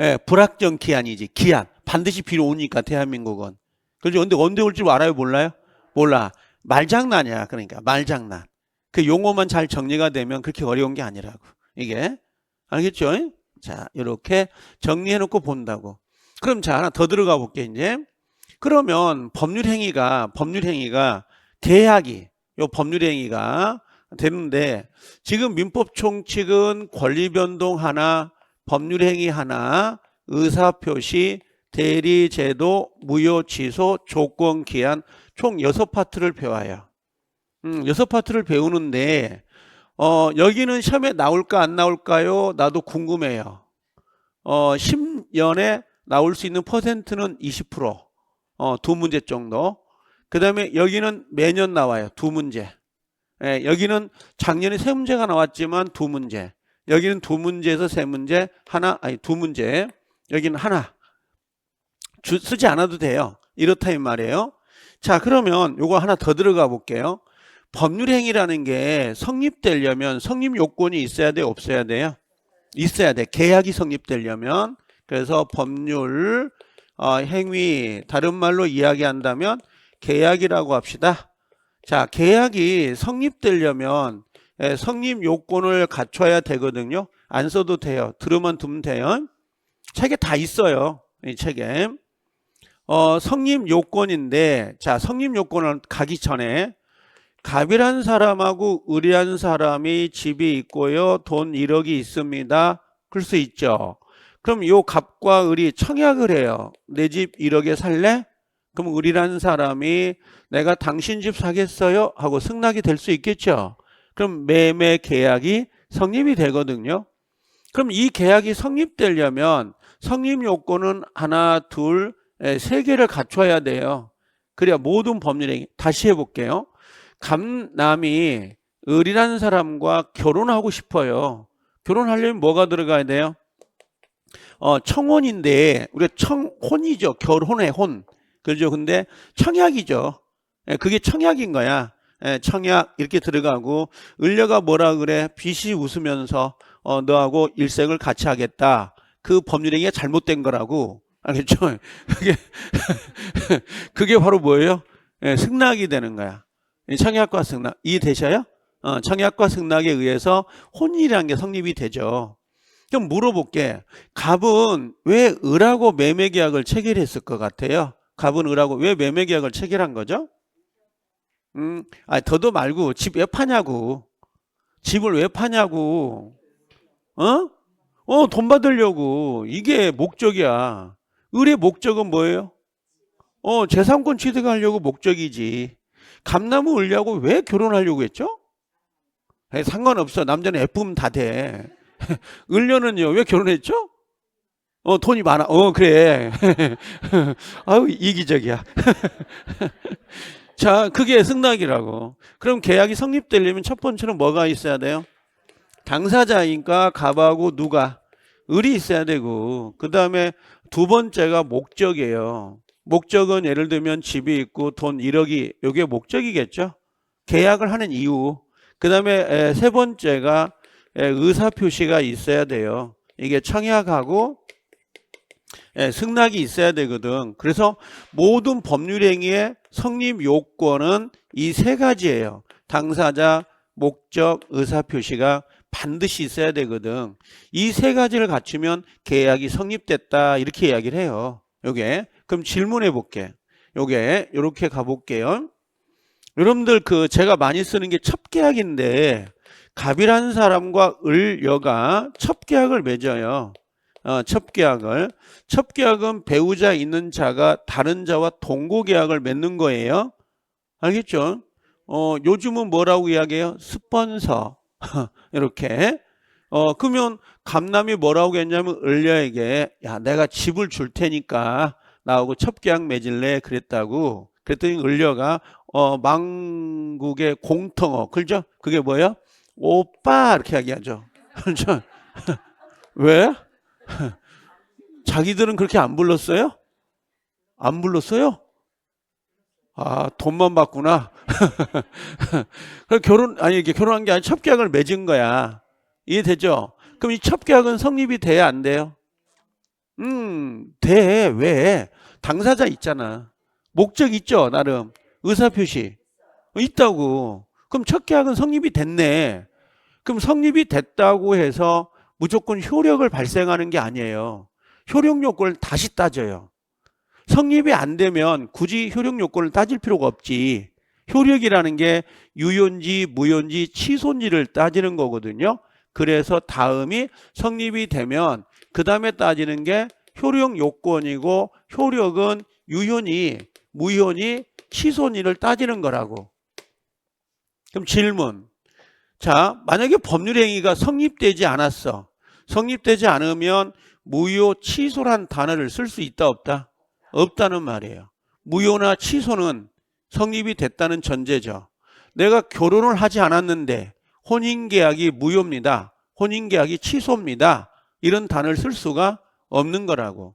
예, 불확정 기한이지. 기한. 반드시 비가 오니까 대한민국은. 그렇죠? 근데 언제 올 줄 알아요? 몰라요? 몰라. 말장난이야. 그러니까 말장난. 그 용어만 잘 정리가 되면 그렇게 어려운 게 아니라고. 이게. 알겠죠? 자, 이렇게 정리해 놓고 본다고. 그럼 자, 하나 더 들어가 볼게, 이제. 그러면 법률행위가 계약이, 요 법률행위가 되는데, 지금 민법 총칙은 권리변동 하나, 법률행위 하나, 의사표시, 대리제도, 무효취소, 조건기한, 총 6파트를 배워요. 6파트를 배우는데, 여기는 시험에 나올까 안 나올까요? 나도 궁금해요. 10년에 나올 수 있는 퍼센트는 20%. 두 문제 정도. 그 다음에 여기는 매년 나와요. 두 문제. 예, 여기는 작년에 세 문제가 나왔지만 두 문제. 여기는 두 문제에서 세 문제, 두 문제. 여기는 하나. 쓰지 않아도 돼요. 이렇다 이 말이에요. 자, 그러면 요거 하나 더 들어가 볼게요. 법률행위라는 게 성립되려면 성립 요건이 있어야 돼, 없어야 돼요? 있어야 돼. 계약이 성립되려면. 그래서 법률 행위, 다른 말로 이야기한다면 계약이라고 합시다. 자, 계약이 성립되려면 성립 요건을 갖춰야 되거든요. 안 써도 돼요. 들으면 두면 돼요. 책에 다 있어요. 이 책에. 성립 요건인데, 자, 성립 요건을 가기 전에 갑이란 사람하고 을이란 사람이 집이 있고요. 돈 1억이 있습니다. 그럴 수 있죠. 그럼 요 갑과 을이 청약을 해요. 내 집 1억에 살래? 그럼 을이란 사람이 내가 당신 집 사겠어요? 하고 승낙이 될 수 있겠죠. 그럼 매매 계약이 성립이 되거든요. 그럼 이 계약이 성립되려면 성립 요건은 하나, 둘, 세 개를 갖춰야 돼요. 그래야 모든 법률행위. 다시 해볼게요. 갑남이 을이라는 사람과 결혼하고 싶어요. 결혼하려면 뭐가 들어가야 돼요? 청혼인데 우리가 청혼이죠. 결혼의 혼. 그죠? 근데 청약이죠. 그게 청약인 거야. 청약 이렇게 들어가고 을녀가 뭐라 그래? 빚이 웃으면서 너하고 일생을 같이 하겠다. 그 법률행위가 잘못된 거라고. 알겠죠? 그게 바로 뭐예요? 승낙이 되는 거야. 청약과 승낙. 이해되셔요? 청약과 승낙에 의해서 혼인이라는 게 성립이 되죠. 그럼 물어볼게. 갑은 왜 을하고 매매계약을 체결했을 것 같아요? 갑은 을하고 왜 매매계약을 체결한 거죠? 더도 말고 집 왜 파냐고. 집을 왜 파냐고. 돈 받으려고. 이게 목적이야. 을의 목적은 뭐예요? 재산권 취득하려고 목적이지. 갑나무 을려고 왜 결혼하려고 했죠? 상관없어. 남자는 예쁘면 다 돼. 을려는요, 왜 결혼했죠? 돈이 많아. 그래. 아우, 이기적이야. 자, 그게 승낙이라고. 그럼 계약이 성립되려면 첫 번째는 뭐가 있어야 돼요? 당사자니까 갑하고 누가? 을이 있어야 되고, 그 다음에 두 번째가 목적이에요. 목적은 예를 들면 집이 있고 돈 1억이 이게 목적이겠죠. 계약을 하는 이유. 그 다음에 세 번째가 의사표시가 있어야 돼요. 이게 청약하고 승낙이 있어야 되거든. 그래서 모든 법률행위의 성립 요건은 이 세 가지예요. 당사자, 목적, 의사표시가 반드시 있어야 되거든. 이 세 가지를 갖추면 계약이 성립됐다 이렇게 이야기를 해요. 요게. 그럼 질문해 볼게. 요게 요렇게 가볼게요. 여러분들 제가 많이 쓰는 게 첩계약인데 갑이라는 사람과 을여가 첩계약을 맺어요. 첩계약은 배우자 있는 자가 다른 자와 동거계약을 맺는 거예요. 알겠죠? 요즘은 뭐라고 이야기해요? 스폰서. 이렇게. 그러면 갑남이 뭐라고 했냐면 을려에게 야, 내가 집을 줄 테니까 나하고 첩계약 맺을래 그랬다고. 그랬더니 을려가 망국의 공통어. 그죠? 그게 뭐예요? 오빠 이렇게 이야기하죠. 그렇죠? 왜? 자기들은 그렇게 안 불렀어요? 안 불렀어요? 돈만 받구나. 이게 결혼한 게 아니라 첩계약을 맺은 거야. 이해되죠? 그럼 이 첩계약은 성립이 돼야 안 돼요? 돼. 왜? 당사자 있잖아. 목적 있죠, 나름. 의사표시. 있다고. 그럼 첩계약은 성립이 됐네. 그럼 성립이 됐다고 해서 무조건 효력을 발생하는 게 아니에요. 효력 요건을 다시 따져요. 성립이 안 되면 굳이 효력 요건을 따질 필요가 없지. 효력이라는 게 유효인지 무효인지 취소인지를 따지는 거거든요. 그래서 다음이 성립이 되면 그 다음에 따지는 게 효력 요건이고 효력은 유효니 무효니 취소니를 따지는 거라고. 그럼 질문. 자, 만약에 법률행위가 성립되지 않았어. 성립되지 않으면 무효 취소란 단어를 쓸 수 있다 없다? 없다는 말이에요. 무효나 취소는 성립이 됐다는 전제죠. 내가 결혼을 하지 않았는데 혼인계약이 무효입니다. 혼인계약이 취소입니다. 이런 단어를 쓸 수가 없는 거라고.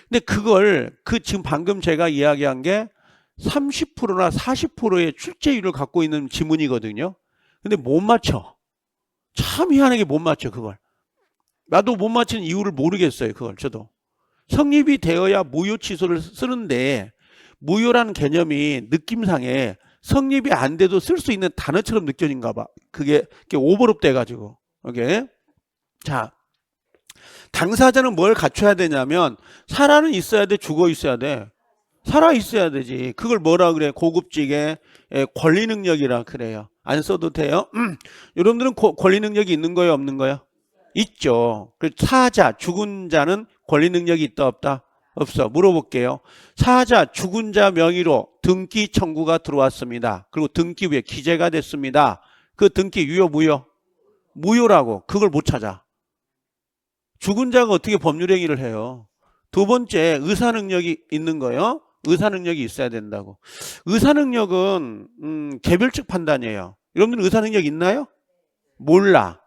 근데 그걸 지금 방금 제가 이야기한 게 30%나 40%의 출제율을 갖고 있는 지문이거든요. 근데 못 맞춰. 참 희한하게 못 맞춰, 그걸. 나도 못 맞히는 이유를 모르겠어요, 그걸 저도. 성립이 되어야 무효 취소를 쓰는데 무효라는 개념이 느낌상에 성립이 안 돼도 쓸 수 있는 단어처럼 느껴진가 봐. 그게 오버랩 돼가지고. 오케이. 자, 당사자는 뭘 갖춰야 되냐면 살아는 있어야 돼, 죽어 있어야 돼. 살아 있어야 되지. 그걸 뭐라 그래? 고급지게 권리 능력이라 그래요. 안 써도 돼요? 여러분들은 권리 능력이 있는 거예요, 없는 거예요? 있죠. 그 사자, 죽은 자는 권리 능력이 있다, 없다? 없어. 물어볼게요. 사자, 죽은 자 명의로 등기 청구가 들어왔습니다. 그리고 등기 위에 기재가 됐습니다. 그 등기 유효, 무효? 무효라고. 그걸 못 찾아. 죽은 자가 어떻게 법률행위를 해요? 두 번째, 의사 능력이 있는 거예요. 의사 능력이 있어야 된다고. 의사 능력은 개별적 판단이에요. 여러분들 의사 능력 있나요? 몰라.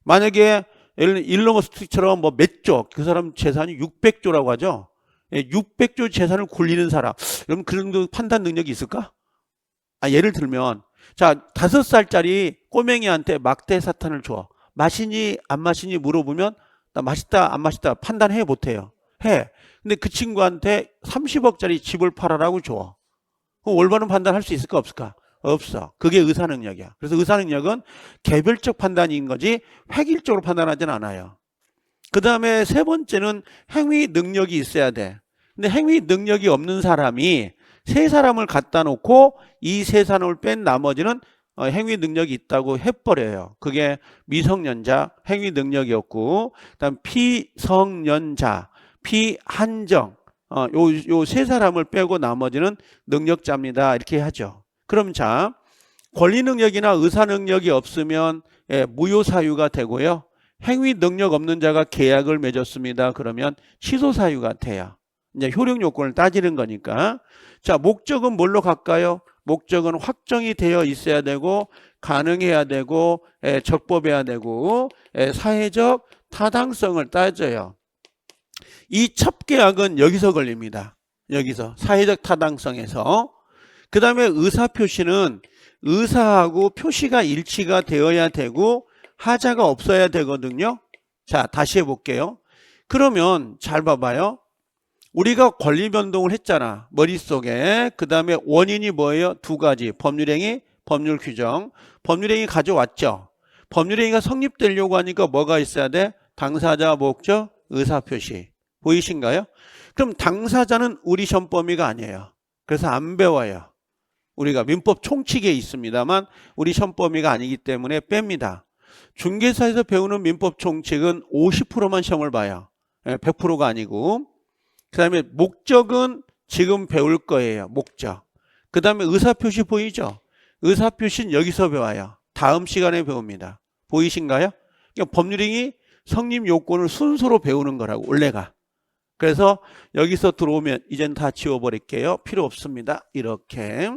만약에 일론 머스크처럼 뭐 몇 조, 그 사람 재산이 600조라고 하죠. 600조 재산을 굴리는 사람. 여러분 그 정도 판단 능력이 있을까? 예를 들면 자, 5살짜리 꼬맹이한테 막대 사탕을 줘. 마시니 안 마시니 물어보면 나 맛있다 안 맛있다 판단해 못해요. 해. 근데 그 친구한테 30억짜리 집을 팔아라고 줘. 그럼 올바른 판단할 수 있을까 없을까? 없어. 그게 의사 능력이야. 그래서 의사 능력은 개별적 판단인 거지 획일적으로 판단하지는 않아요. 그 다음에 세 번째는 행위 능력이 있어야 돼. 근데 행위 능력이 없는 사람이 세 사람을 갖다 놓고 이 세 사람을 뺀 나머지는 행위 능력이 있다고 해버려요. 그게 미성년자 행위 능력이었고, 그다음 피성년자, 피한정 요 세 사람을 빼고 나머지는 능력자입니다. 이렇게 하죠. 그럼 자, 권리 능력이나 의사 능력이 없으면 무효 사유가 되고요. 행위 능력 없는 자가 계약을 맺었습니다. 그러면 취소 사유가 돼요. 이제 효력 요건을 따지는 거니까. 자, 목적은 뭘로 갈까요? 목적은 확정이 되어 있어야 되고 가능해야 되고 적법해야 되고 사회적 타당성을 따져요. 이 첩계약은 여기서 걸립니다. 여기서 사회적 타당성에서. 그 다음에 의사표시는 의사하고 표시가 일치가 되어야 되고 하자가 없어야 되거든요. 자, 다시 해볼게요. 그러면 잘 봐봐요. 우리가 권리 변동을 했잖아. 머릿속에. 그 다음에 원인이 뭐예요? 두 가지. 법률행위, 법률 규정. 법률행위 가져왔죠. 법률행위가 성립되려고 하니까 뭐가 있어야 돼? 당사자, 목적, 의사표시. 보이신가요? 그럼 당사자는 우리 시험 범위가 아니에요. 그래서 안 배워요. 우리가 민법 총칙에 있습니다만 우리 시험 범위가 아니기 때문에 뺍니다. 중개사에서 배우는 민법 총칙은 50%만 시험을 봐요. 100%가 아니고. 그 다음에 목적은 지금 배울 거예요. 목적. 그 다음에 의사표시 보이죠? 의사표시는 여기서 배워요. 다음 시간에 배웁니다. 보이신가요? 그러니까 법률행위 성립 요건을 순서로 배우는 거라고 원래가. 그래서 여기서 들어오면 이젠 다 지워버릴게요. 필요 없습니다. 이렇게.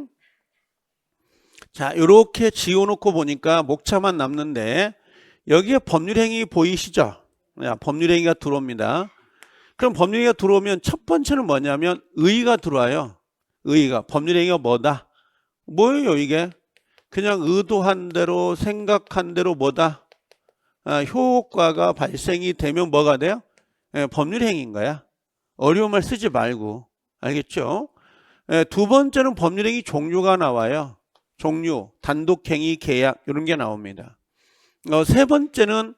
자, 이렇게 지워놓고 보니까 목차만 남는데 여기에 법률행위 보이시죠? 법률행위가 들어옵니다. 그럼 법률행위가 들어오면 첫 번째는 뭐냐면 의의가 들어와요. 의의가. 법률행위가 뭐다? 뭐예요 이게? 그냥 의도한 대로 생각한 대로 뭐다? 효과가 발생이 되면 뭐가 돼요? 법률행위인 거야. 어려운 말 쓰지 말고. 알겠죠? 두 번째는 법률행위 종류가 나와요. 종류, 단독행위, 계약 이런 게 나옵니다. 세 번째는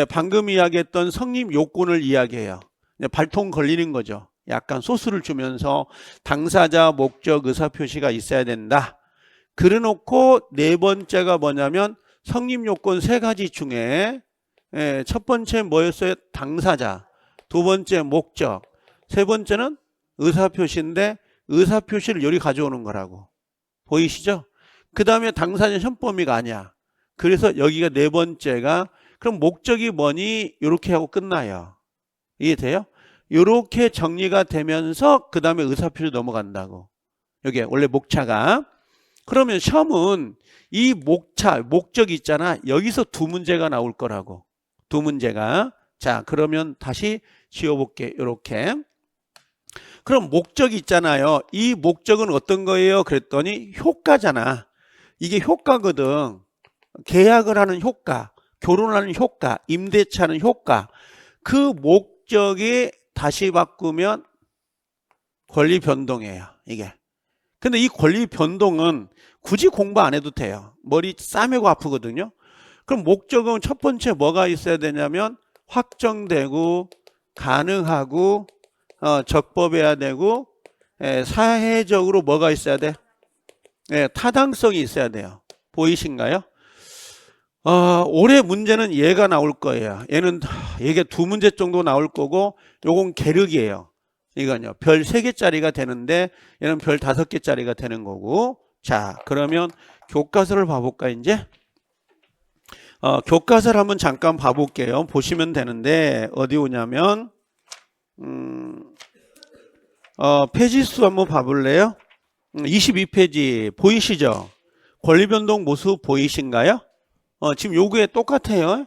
방금 이야기했던 성립 요건을 이야기해요. 발통 걸리는 거죠. 약간 소스를 주면서 당사자, 목적, 의사표시가 있어야 된다. 그래놓고 네 번째가 뭐냐면 성립 요건 세 가지 중에 첫 번째 뭐였어요? 당사자. 두 번째 목적. 세 번째는 의사표시인데 의사표시를 여기 가져오는 거라고. 보이시죠? 그 다음에 당사자 시험 범위가 아니야. 그래서 여기가 네 번째가 그럼 목적이 뭐니? 이렇게 하고 끝나요. 이해돼요? 이렇게 정리가 되면서 그 다음에 의사표시 넘어간다고. 여기 원래 목차가. 그러면 시험은 이 목차, 목적 있잖아. 여기서 두 문제가 나올 거라고. 두 문제가. 자, 그러면 다시 지워볼게. 이렇게. 그럼 목적이 있잖아요. 이 목적은 어떤 거예요? 그랬더니 효과잖아. 이게 효과거든. 계약을 하는 효과, 결혼하는 효과, 임대차는 효과. 그 목적이 다시 바꾸면 권리 변동이에요. 이게. 근데 이 권리 변동은 굳이 공부 안 해도 돼요. 머리 싸매고 아프거든요. 그럼 목적은 첫 번째 뭐가 있어야 되냐면 확정되고 가능하고 적법해야 되고 사회적으로 뭐가 있어야 돼? 타당성이 있어야 돼요. 보이신가요? 올해 문제는 얘가 나올 거예요. 얘가 두 문제 정도 나올 거고 요건 계륵이에요. 이건요. 별 3개짜리가 되는데 얘는 별 5개짜리가 되는 거고. 자, 그러면 교과서를 봐볼까 이제? 교과서를 한번 잠깐 봐볼게요. 보시면 되는데 어디 오냐면 페이지 수 한번 봐볼래요? 22페이지 보이시죠? 권리변동 모습 보이신가요? 지금 요구에 똑같아요.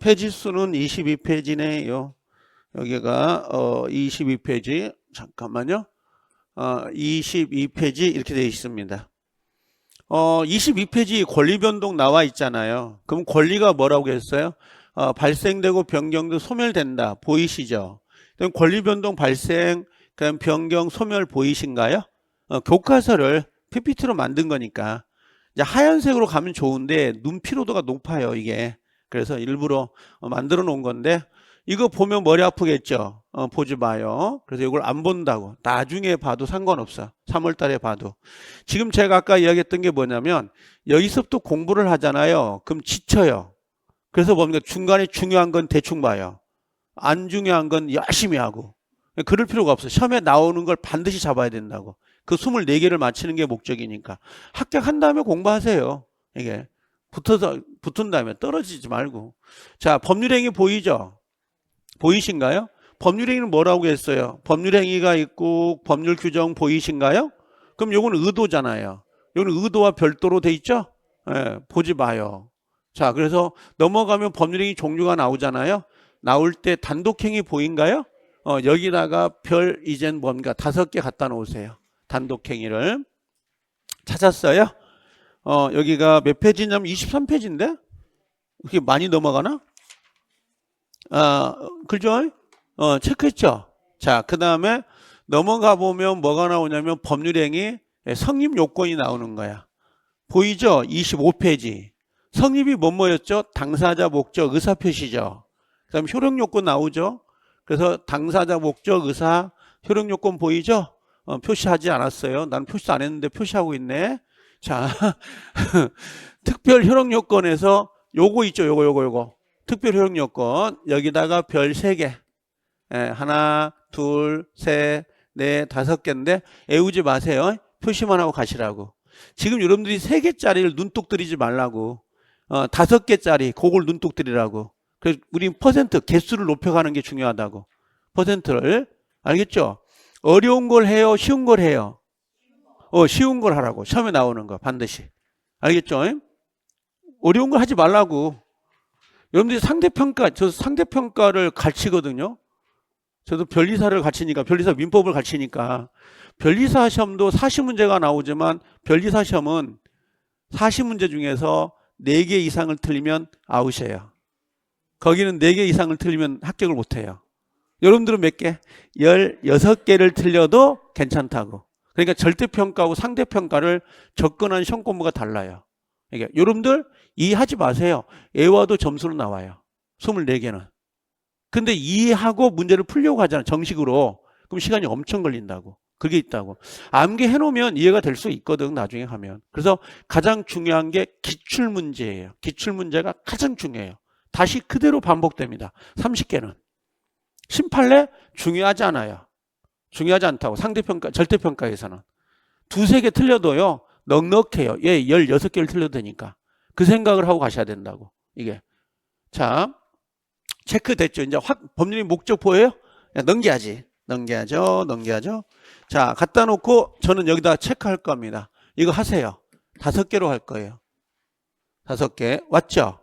페이지 수는 22페이지네요. 여기가 22페이지 잠깐만요. 22페이지 이렇게 되어 있습니다. 22페이지 권리변동 나와 있잖아요. 그럼 권리가 뭐라고 했어요? 발생되고 변경도 소멸된다. 보이시죠? 그럼 권리변동 발생, 그럼 변경, 소멸 보이신가요? 교과서를 PPT로 만든 거니까. 이제 하얀색으로 가면 좋은데 눈 피로도가 높아요, 이게. 그래서 일부러 만들어 놓은 건데 이거 보면 머리 아프겠죠? 보지 마요. 그래서 이걸 안 본다고. 나중에 봐도 상관없어. 3월 달에 봐도. 지금 제가 아까 이야기했던 게 뭐냐면 여기서부터 공부를 하잖아요. 그럼 지쳐요. 그래서 뭡니까? 중간에 중요한 건 대충 봐요. 안 중요한 건 열심히 하고. 그럴 필요가 없어. 시험에 나오는 걸 반드시 잡아야 된다고. 그 24개를 맞히는 게 목적이니까. 합격한 다음에 공부하세요. 이게. 붙은 다음에 떨어지지 말고. 자, 법률행위 보이죠? 보이신가요? 법률행위는 뭐라고 했어요? 법률행위가 있고 법률 규정 보이신가요? 그럼 요건 의도잖아요. 요건 의도와 별도로 돼 있죠? 보지 마요. 자, 그래서 넘어가면 법률행위 종류가 나오잖아요. 나올 때 단독행위 보인가요? 여기다가 별 이젠 뭔가 5개 갖다 놓으세요. 단독행위를. 찾았어요? 여기가 몇 페이지냐면 23페이지인데? 그게 많이 넘어가나? 그죠? 체크했죠? 자, 그 다음에 넘어가 보면 뭐가 나오냐면 법률행위 성립 요건이 나오는 거야. 보이죠? 25페이지. 성립이 뭐였죠? 당사자 목적 의사표시죠. 그 다음에 효력 요건 나오죠? 그래서 당사자 목적 의사 효력 요건 보이죠? 표시하지 않았어요. 난 표시 안 했는데 표시하고 있네. 자, 특별 효력 요건에서 요거 있죠? 요거. 특별 효력 요건 여기다가 별 3개. 하나, 둘, 셋, 넷, 5개인데 애우지 마세요. 표시만 하고 가시라고. 지금 여러분들이 3개짜리를 눈독 들이지 말라고. 5개짜리 그걸 눈독 들이라고. 그래서 우리 퍼센트 개수를 높여가는 게 중요하다고. 퍼센트를. 알겠죠? 어려운 걸 해요? 쉬운 걸 해요? 쉬운 걸 하라고. 시험에 나오는 거 반드시. 알겠죠? 어려운 걸 하지 말라고. 여러분들이 저 상대평가를 가르치거든요. 저도 변리사를 가르치니까, 변리사 민법을 가르치니까, 변리사 시험도 40문제가 나오지만, 변리사 시험은 40문제 중에서 4개 이상을 틀리면 아웃이에요. 거기는 4개 이상을 틀리면 합격을 못 해요. 여러분들은 몇 개? 16개를 틀려도 괜찮다고. 그러니까 절대평가하고 상대평가를 접근한 시험 공부가 달라요. 그러니까 여러분들 이해하지 마세요. 애와도 점수로 나와요. 24개는. 근데 이해하고 문제를 풀려고 하잖아. 정식으로. 그럼 시간이 엄청 걸린다고. 그게 있다고. 암기해 놓으면 이해가 될 수 있거든. 나중에 하면. 그래서 가장 중요한 게 기출문제예요. 기출문제가 가장 중요해요. 다시 그대로 반복됩니다. 30개는. 심판례 중요하지 않아요. 중요하지 않다고. 상대평가, 절대평가에서는. 2-3개 틀려도요. 넉넉해요. 16개를 틀려도 되니까. 그 생각을 하고 가셔야 된다고. 이게. 자, 체크됐죠. 이제 법률의 목적 보여요? 넘겨야죠. 자, 갖다 놓고 저는 여기다 체크할 겁니다. 이거 하세요. 5개로 할 거예요. 5개. 왔죠?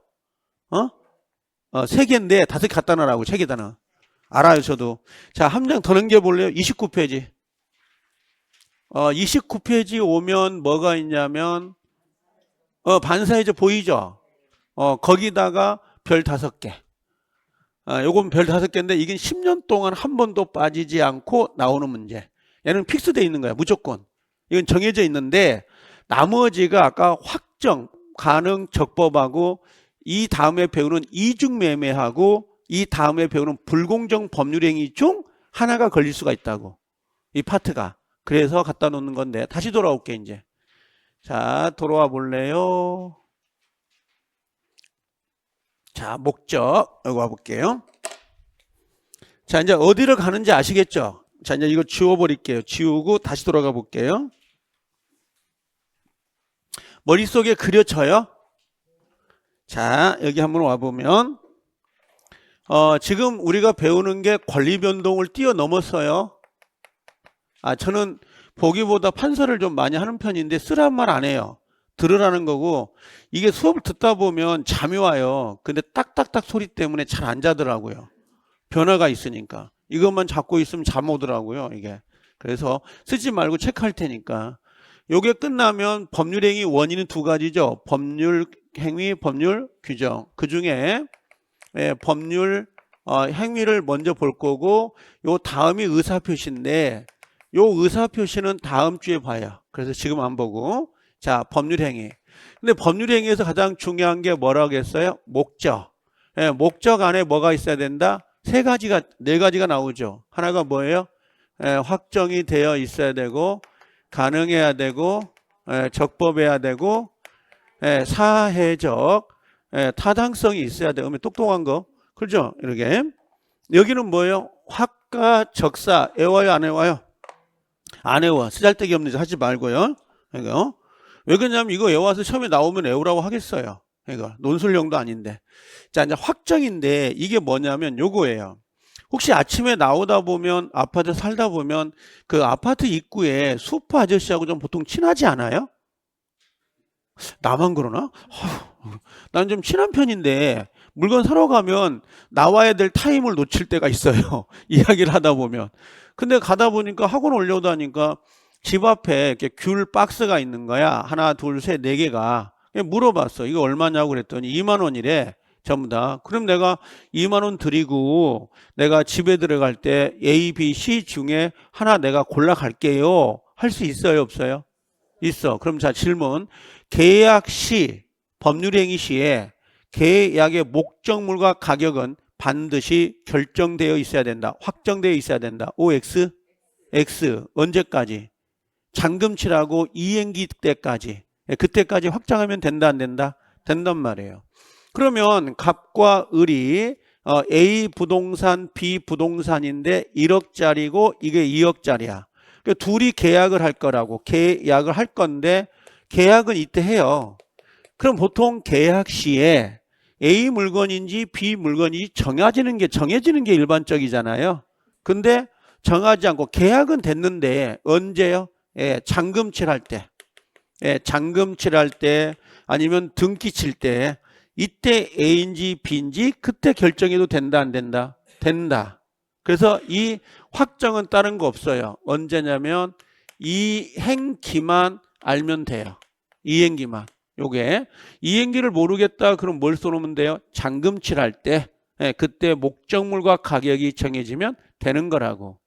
3개인데 5개 갖다 놓으라고, 책에다는. 알아요, 저도. 자, 한 장 더 넘겨볼래요? 29페이지. 29페이지 오면 뭐가 있냐면, 반사회죠. 보이죠? 거기다가 별 5개. 요건 별 5개인데, 이게 10년 동안 한 번도 빠지지 않고 나오는 문제. 얘는 픽스되어 있는 거야, 무조건. 이건 정해져 있는데, 나머지가 아까 확정, 가능, 적법하고, 이 다음에 배우는 이중매매하고, 이 다음에 배우는 불공정 법률행위 중 하나가 걸릴 수가 있다고. 이 파트가. 그래서 갖다 놓는 건데, 다시 돌아올게, 이제. 자, 돌아와 볼래요? 자, 목적. 여기 와볼게요. 자, 이제 어디를 가는지 아시겠죠? 자, 이제 이거 지워버릴게요. 지우고 다시 돌아가 볼게요. 머릿속에 그려져요? 자, 여기 한번 와보면, 지금 우리가 배우는 게 권리변동을 뛰어넘었어요. 저는 보기보다 판서를 좀 많이 하는 편인데 쓰라는 말 안 해요. 들으라는 거고, 이게 수업을 듣다 보면 잠이 와요. 근데 딱딱딱 소리 때문에 잘 안 자더라고요. 변화가 있으니까. 이것만 잡고 있으면 잠 오더라고요, 이게. 그래서 쓰지 말고 체크할 테니까. 요게 끝나면 법률행위 원인은 2가지죠. 법률행위, 법률 규정. 그 중에 법률 행위를 먼저 볼 거고, 요 다음이 의사표시인데, 요 의사표시는 다음 주에 봐요. 그래서 지금 안 보고. 자, 법률행위. 근데 법률행위에서 가장 중요한 게 뭐라고 했어요? 목적. 목적 안에 뭐가 있어야 된다? 4가지가 나오죠. 하나가 뭐예요? 확정이 되어 있어야 되고, 가능해야 되고, 적법해야 되고, 사회적, 타당성이 있어야 돼요. 똑똑한 거. 그렇죠? 이렇게. 여기는 뭐예요? 확과 적사. 애와요, 안 애와요? 안 애와. 쓰잘데기 없는 짓 하지 말고요. 이거. 왜 그러냐면 이거 애와서 처음에 나오면 애우라고 하겠어요. 이거 논술용도 아닌데. 자, 이제 확정인데 이게 뭐냐면 요거예요. 혹시 아침에 나오다 보면 아파트 살다 보면 그 아파트 입구에 수퍼 아저씨하고 좀 보통 친하지 않아요? 나만 그러나? 난 좀 친한 편인데 물건 사러 가면 나와야 될 타임을 놓칠 때가 있어요. 이야기를 하다 보면. 근데 가다 보니까 학원 올려다니까 집 앞에 이렇게 귤 박스가 있는 거야. 하나, 둘, 셋, 4개가. 물어봤어. 이거 얼마냐고 그랬더니 2만 원이래. 전부 다. 그럼 내가 2만 원 드리고 내가 집에 들어갈 때 A, B, C 중에 하나 내가 골라 갈게요. 할 수 있어요, 없어요? 있어. 그럼 자, 질문. 계약 시, 법률행위 시에 계약의 목적물과 가격은 반드시 결정되어 있어야 된다. 확정되어 있어야 된다. OX? X. 언제까지? 잔금치라고 이행기 때까지. 그때까지 확정하면 된다, 안 된다? 된단 말이에요. 그러면 갑과 을이 A 부동산, B 부동산인데 1억짜리고 이게 2억짜리야. 그러니까 둘이 계약을 할 거라고. 계약을 할 건데 계약은 이때 해요. 그럼 보통 계약 시에 A 물건인지 B 물건인지 정해지는 게 일반적이잖아요. 근데 정하지 않고 계약은 됐는데 언제요? 잔금칠할 때. 잔금칠할 때 아니면 등기 칠 때 이때 A인지 B인지 그때 결정해도 된다, 안 된다? 된다. 그래서 이 확정은 다른 거 없어요. 언제냐면 이행기만 알면 돼요. 이행기만. 요게 이행기를 모르겠다 그럼 뭘 써놓으면 돼요? 잔금칠할 때 그때 목적물과 가격이 정해지면 되는 거라고.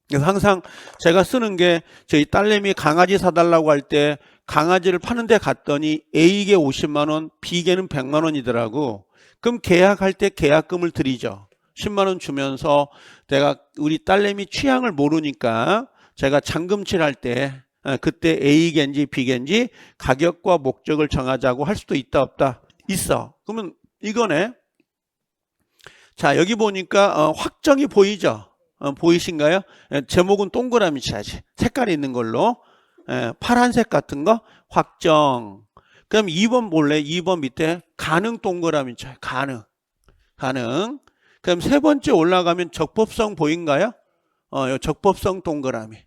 그래서 항상 제가 쓰는 게 저희 딸내미 강아지 사달라고 할 때 강아지를 파는 데 갔더니 A개 50만 원, B개는 100만 원이더라고. 그럼 계약할 때 계약금을 드리죠. 10만 원 주면서 내가 우리 딸내미 취향을 모르니까 제가 잔금칠할 때 그때 A개인지 B개인지 가격과 목적을 정하자고 할 수도 있다, 없다? 있어. 그러면 이거네. 자, 여기 보니까 확정이 보이죠? 보이신가요? 제목은 동그라미 쳐야지. 색깔이 있는 걸로. 파란색 같은 거 확정. 그럼 2번 볼래? 2번 밑에 가능 동그라미 쳐요. 가능. 그럼 세 번째 올라가면 적법성 보인가요? 적법성 동그라미.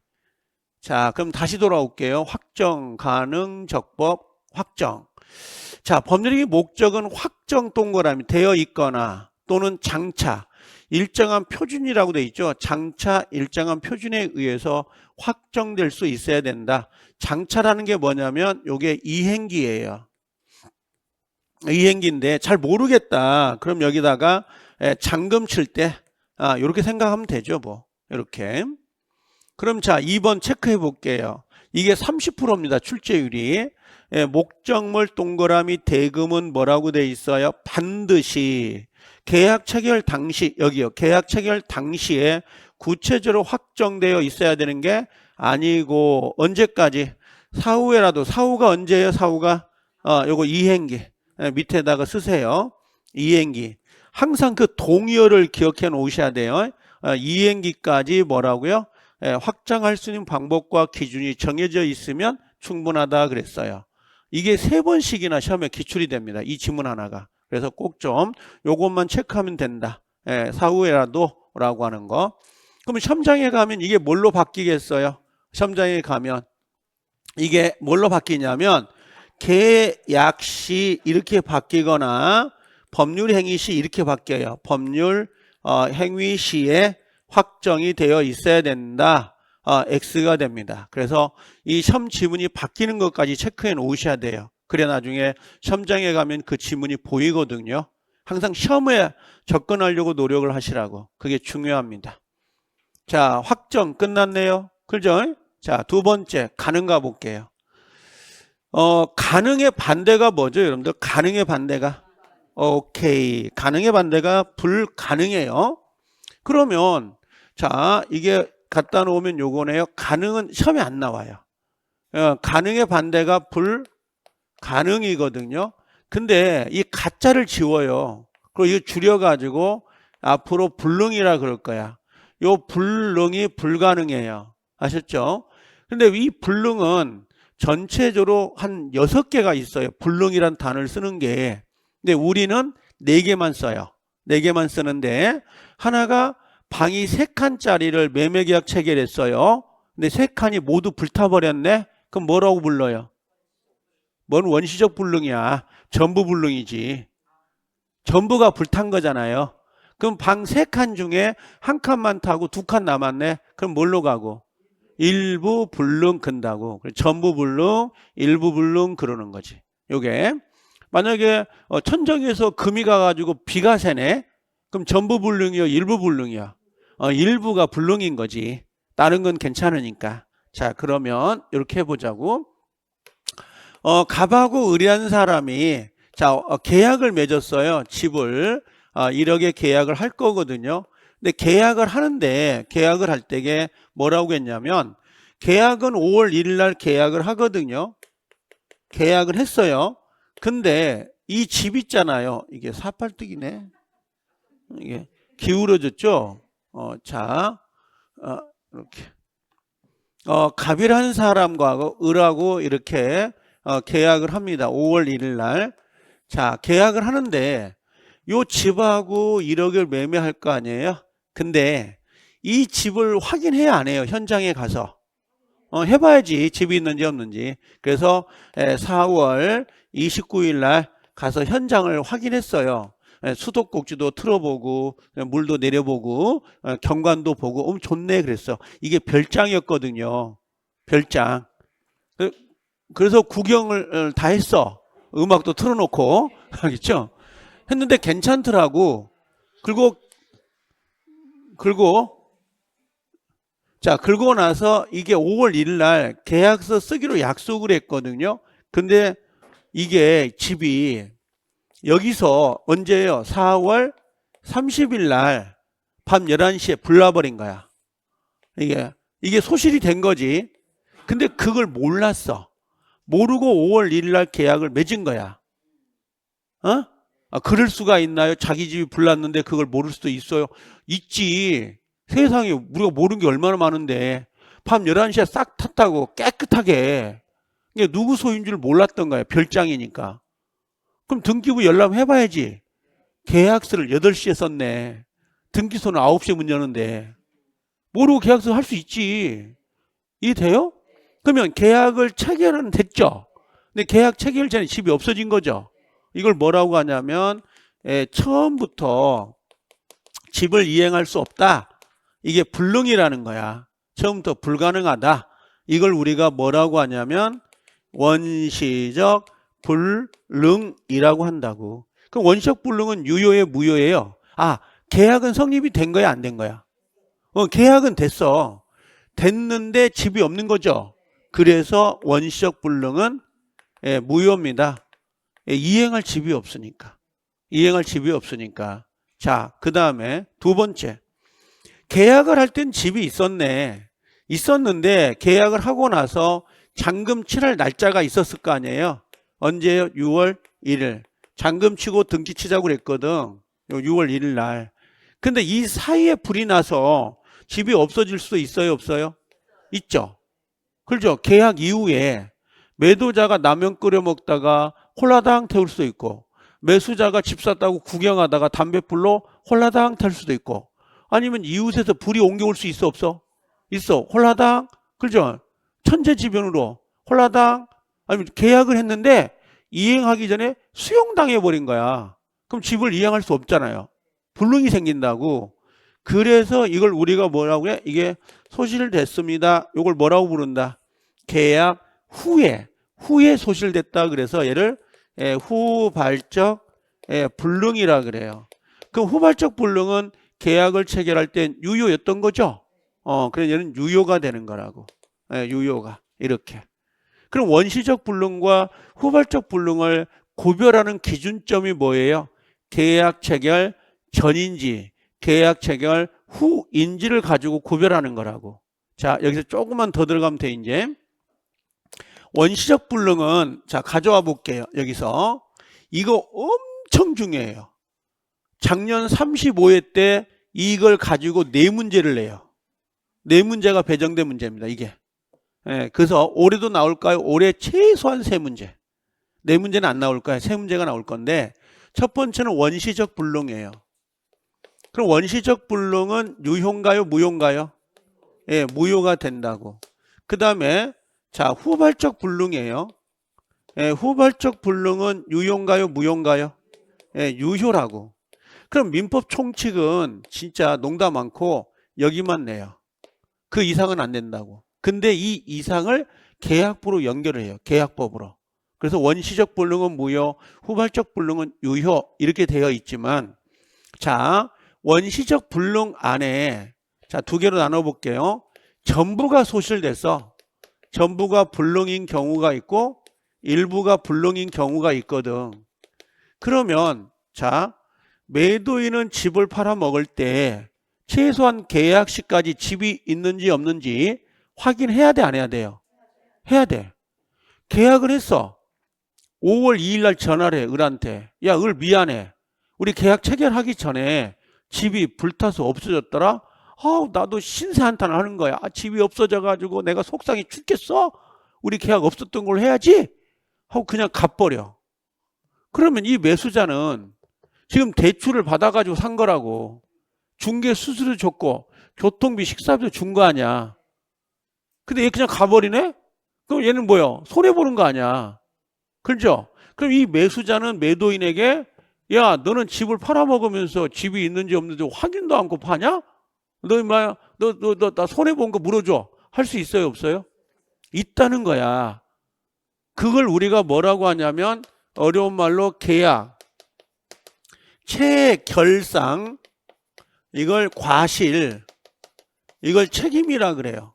자, 그럼 다시 돌아올게요. 확정, 가능, 적법, 확정. 자, 법률행위 목적은 확정 동그라미 되어 있거나 또는 장차. 일정한 표준이라고 돼 있죠. 장차 일정한 표준에 의해서 확정될 수 있어야 된다. 장차라는 게 뭐냐면 요게 이행기예요. 이행기인데 잘 모르겠다. 그럼 여기다가 잠금 칠 때 이렇게 생각하면 되죠. 뭐 이렇게. 그럼 자 2번 체크해 볼게요. 이게 30%입니다. 출제율이. 목적물 동그라미 대금은 뭐라고 돼 있어요? 반드시 계약 체결 당시, 여기요. 계약 체결 당시에 구체적으로 확정되어 있어야 되는 게 아니고 언제까지? 사후에라도. 사후가 언제예요? 사후가 요거 이행기. 밑에다가 쓰세요. 이행기. 항상 그 동의어를 기억해 놓으셔야 돼요. 이행기까지 뭐라고요? 확정할 수 있는 방법과 기준이 정해져 있으면 충분하다 그랬어요. 이게 3번씩이나 시험에 기출이 됩니다. 이 지문 하나가. 그래서 꼭 좀 요것만 체크하면 된다. 사후에라도 라고 하는 거. 그러면 시험장에 가면 이게 뭘로 바뀌겠어요? 시험장에 가면 이게 뭘로 바뀌냐면 계약 시 이렇게 바뀌거나 법률 행위 시 이렇게 바뀌어요. 법률 행위 시에 확정이 되어 있어야 된다. X가 됩니다. 그래서 이 시험 지문이 바뀌는 것까지 체크해 놓으셔야 돼요. 그래 나중에 시험장에 가면 그 지문이 보이거든요. 항상 시험에 접근하려고 노력을 하시라고. 그게 중요합니다. 자, 확정 끝났네요. 그죠? 자, 두 번째 가능 가볼게요. 가능의 반대가 뭐죠, 여러분들? 가능의 반대가 오케이. 가능의 반대가 불가능해요. 그러면 자, 이게 갖다 놓으면 요거네요. 가능은 시험에 안 나와요. 가능의 반대가 불가능이거든요. 근데 이 가짜를 지워요. 그리고 이거 줄여가지고 앞으로 불능이라 그럴 거야. 요 불능이 불가능해요. 아셨죠? 근데 이 불능은 전체적으로 한 6개가 있어요. 불능이란 단어를 쓰는 게. 근데 우리는 4개만 써요. 4개만 쓰는데 하나가 방이 3칸짜리를 매매계약 체결했어요. 근데 3칸이 모두 불타버렸네? 그럼 뭐라고 불러요? 뭔 원시적 불능이야. 전부 불능이지. 전부가 불탄 거잖아요. 그럼 방 3칸 중에 1칸만 타고 2칸 남았네? 그럼 뭘로 가고? 일부 불능 근다고. 전부 불능, 일부 불능 그러는 거지. 요게 만약에 천정에서 금이 가가지고 비가 새네? 그럼 전부 불능이요? 일부 불능이요? 일부가 불능인 거지. 다른 건 괜찮으니까. 자, 그러면 이렇게 해보자고. 갑하고 의리한 사람이 자 계약을 맺었어요. 집을 1억에 계약을 할 거거든요. 근데 계약을 하는데 계약을 할 때에 뭐라고 했냐면 계약은 5월 1일 날 계약을 하거든요. 계약을 했어요. 근데 이 집 있잖아요. 이게 사팔뜨기네. 이게 기울어졌죠. 이렇게 갑이라는 사람과 을하고 이렇게 계약을 합니다. 5월 1일 날. 자, 계약을 하는데 요 집하고 1억을 매매할 거 아니에요? 근데 이 집을 확인해야 안 해요. 현장에 가서. 해봐야지 집이 있는지 없는지. 그래서 4월 29일 날 가서 현장을 확인했어요. 수도꼭지도 틀어보고 물도 내려보고 경관도 보고 좋네 그랬어. 이게 별장이었거든요. 별장. 그래서 구경을 다 했어. 음악도 틀어놓고 알겠죠? 했는데 괜찮더라고. 그리고 나서 이게 5월 1일 날 계약서 쓰기로 약속을 했거든요. 근데 이게 집이 여기서 언제예요? 4월 30일 날 밤 11시에 불나버린 거야. 이게 소실이 된 거지. 근데 그걸 몰랐어. 모르고 5월 1일 날 계약을 맺은 거야. 그럴 수가 있나요? 자기 집이 불났는데 그걸 모를 수도 있어요. 있지. 세상에 우리가 모르는 게 얼마나 많은데 밤 11시에 싹 탔다고 깨끗하게. 이게 누구 소유인 줄 몰랐던 거야. 별장이니까. 그럼 등기부 열람 해봐야지. 계약서를 8시에 썼네. 등기소는 9시에 문 여는데. 모르고 계약서 할 수 있지. 이해돼요? 그러면 계약을 체결은 됐죠. 근데 계약 체결 전에 집이 없어진 거죠. 이걸 뭐라고 하냐면 처음부터 집을 이행할 수 없다. 이게 불능이라는 거야. 처음부터 불가능하다. 이걸 우리가 뭐라고 하냐면 원시적 불능이라고 한다고. 그럼 원시적 불능은 유효예요, 무효예요? 계약은 성립이 된 거야, 안 된 거야? 계약은 됐어. 됐는데 집이 없는 거죠. 그래서 원시적 불능은 무효입니다. 이행할 집이 없으니까. 이행할 집이 없으니까. 자, 그 다음에 두 번째. 계약을 할 땐 집이 있었는데 계약을 하고 나서 잔금 칠할 날짜가 있었을 거 아니에요. 언제요? 6월 1일. 잔금 치고 등기 치자고 그랬거든. 6월 1일 날. 근데 이 사이에 불이 나서 집이 없어질 수도 있어요, 없어요? 있죠. 그렇죠. 계약 이후에 매도자가 라면 끓여 먹다가 홀라당 태울 수도 있고, 매수자가 집 샀다고 구경하다가 담배불로 홀라당 탈 수도 있고, 아니면 이웃에서 불이 옮겨올 수 있어, 없어? 있어. 홀라당, 그렇죠. 천재지변으로 홀라당. 아니면 계약을 했는데 이행하기 전에 수용당해 버린 거야. 그럼 집을 이행할 수 없잖아요. 불능이 생긴다고. 그래서 이걸 우리가 뭐라고 해? 이게 소실됐습니다. 이걸 뭐라고 부른다? 계약 후에 소실됐다. 그래서 얘를 후발적 불능이라 그래요. 그럼 후발적 불능은 계약을 체결할 땐 유효였던 거죠. 그래서 얘는 유효가 되는 거라고. 유효가 이렇게. 그럼 원시적 불능과 후발적 불능을 구별하는 기준점이 뭐예요? 계약 체결 전인지 계약 체결 후인지를 가지고 구별하는 거라고. 자, 여기서 조금만 더 들어가면 돼. 이제 원시적 불능은 자 가져와 볼게요. 여기서 이거 엄청 중요해요. 작년 35회 때 이걸 가지고 4문제를 내요. 4문제가 배정된 문제입니다. 이게. 그래서 올해도 나올까요? 올해 최소한 3문제. 4문제는 안 나올까요? 3문제가 나올 건데 첫 번째는 원시적 불능이에요. 그럼 원시적 불능은 유효인가요? 무효인가요? 무효가 된다고. 그 다음에 자 후발적 불능이에요. 후발적 불능은 유효인가요? 무효인가요? 유효라고. 그럼 민법 총칙은 진짜 농담 많고 여기만 내요. 그 이상은 안 된다고. 근데 이 이상을 계약부로 연결을 해요. 계약법으로. 그래서 원시적 불능은 무효, 후발적 불능은 유효 이렇게 되어 있지만 자 원시적 불능 안에 자 2개로 나눠볼게요. 전부가 소실돼서 전부가 불능인 경우가 있고 일부가 불능인 경우가 있거든. 그러면 자 매도인은 집을 팔아먹을 때 최소한 계약 시까지 집이 있는지 없는지 확인해야 돼, 안 해야 돼요? 해야 돼. 계약을 했어. 5월 2일 날 전화를 해, 을한테. 야, 을 미안해. 우리 계약 체결하기 전에 집이 불타서 없어졌더라? 나도 신세 한탄 하는 거야. 집이 없어져가지고 내가 속상해 죽겠어? 우리 계약 없었던 걸 해야지? 하고 그냥 갚버려. 그러면 이 매수자는 지금 대출을 받아가지고 산 거라고. 중개 수수료 줬고 교통비 식사비도 준 거 아니야. 근데 얘 그냥 가버리네? 그럼 얘는 뭐야? 손해보는 거 아니야. 그렇죠? 그럼 이 매수자는 매도인에게 야 너는 집을 팔아먹으면서 집이 있는지 없는지 확인도 않고 파냐? 너 임마 나 손해본 거 물어줘. 할 수 있어요 없어요? 있다는 거야. 그걸 우리가 뭐라고 하냐면 어려운 말로 계약 체결상 이걸 과실 이걸 책임이라 그래요.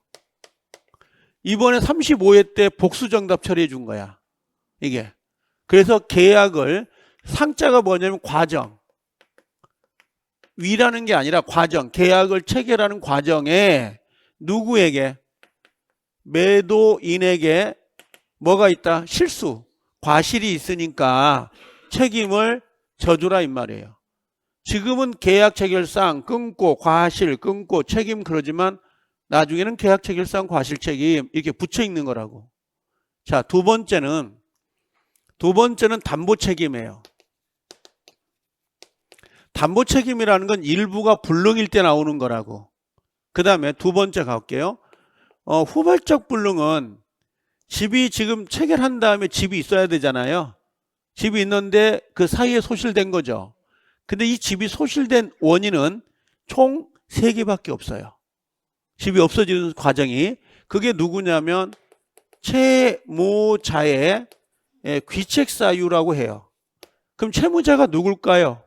이번에 35회 때 복수정답 처리해 준 거야. 이게. 그래서 계약을 상자가 뭐냐면 과정. 위라는 게 아니라 과정. 계약을 체결하는 과정에 누구에게? 매도인에게 뭐가 있다? 실수. 과실이 있으니까 책임을 져주라 이 말이에요. 지금은 계약 체결상 끊고 과실 끊고 책임 그러지만 나중에는 계약 체결상 과실 책임 이렇게 붙여 있는 거라고. 자, 두 번째는 담보 책임이에요. 담보 책임이라는 건 일부가 불능일 때 나오는 거라고. 그 다음에 두 번째 갈게요. 후발적 불능은 집이 지금 체결한 다음에 집이 있어야 되잖아요. 집이 있는데 그 사이에 소실된 거죠. 근데 이 집이 소실된 원인은 총 3개밖에 없어요. 집이 없어지는 과정이. 그게 누구냐면 채무자의 귀책사유라고 해요. 그럼 채무자가 누굴까요?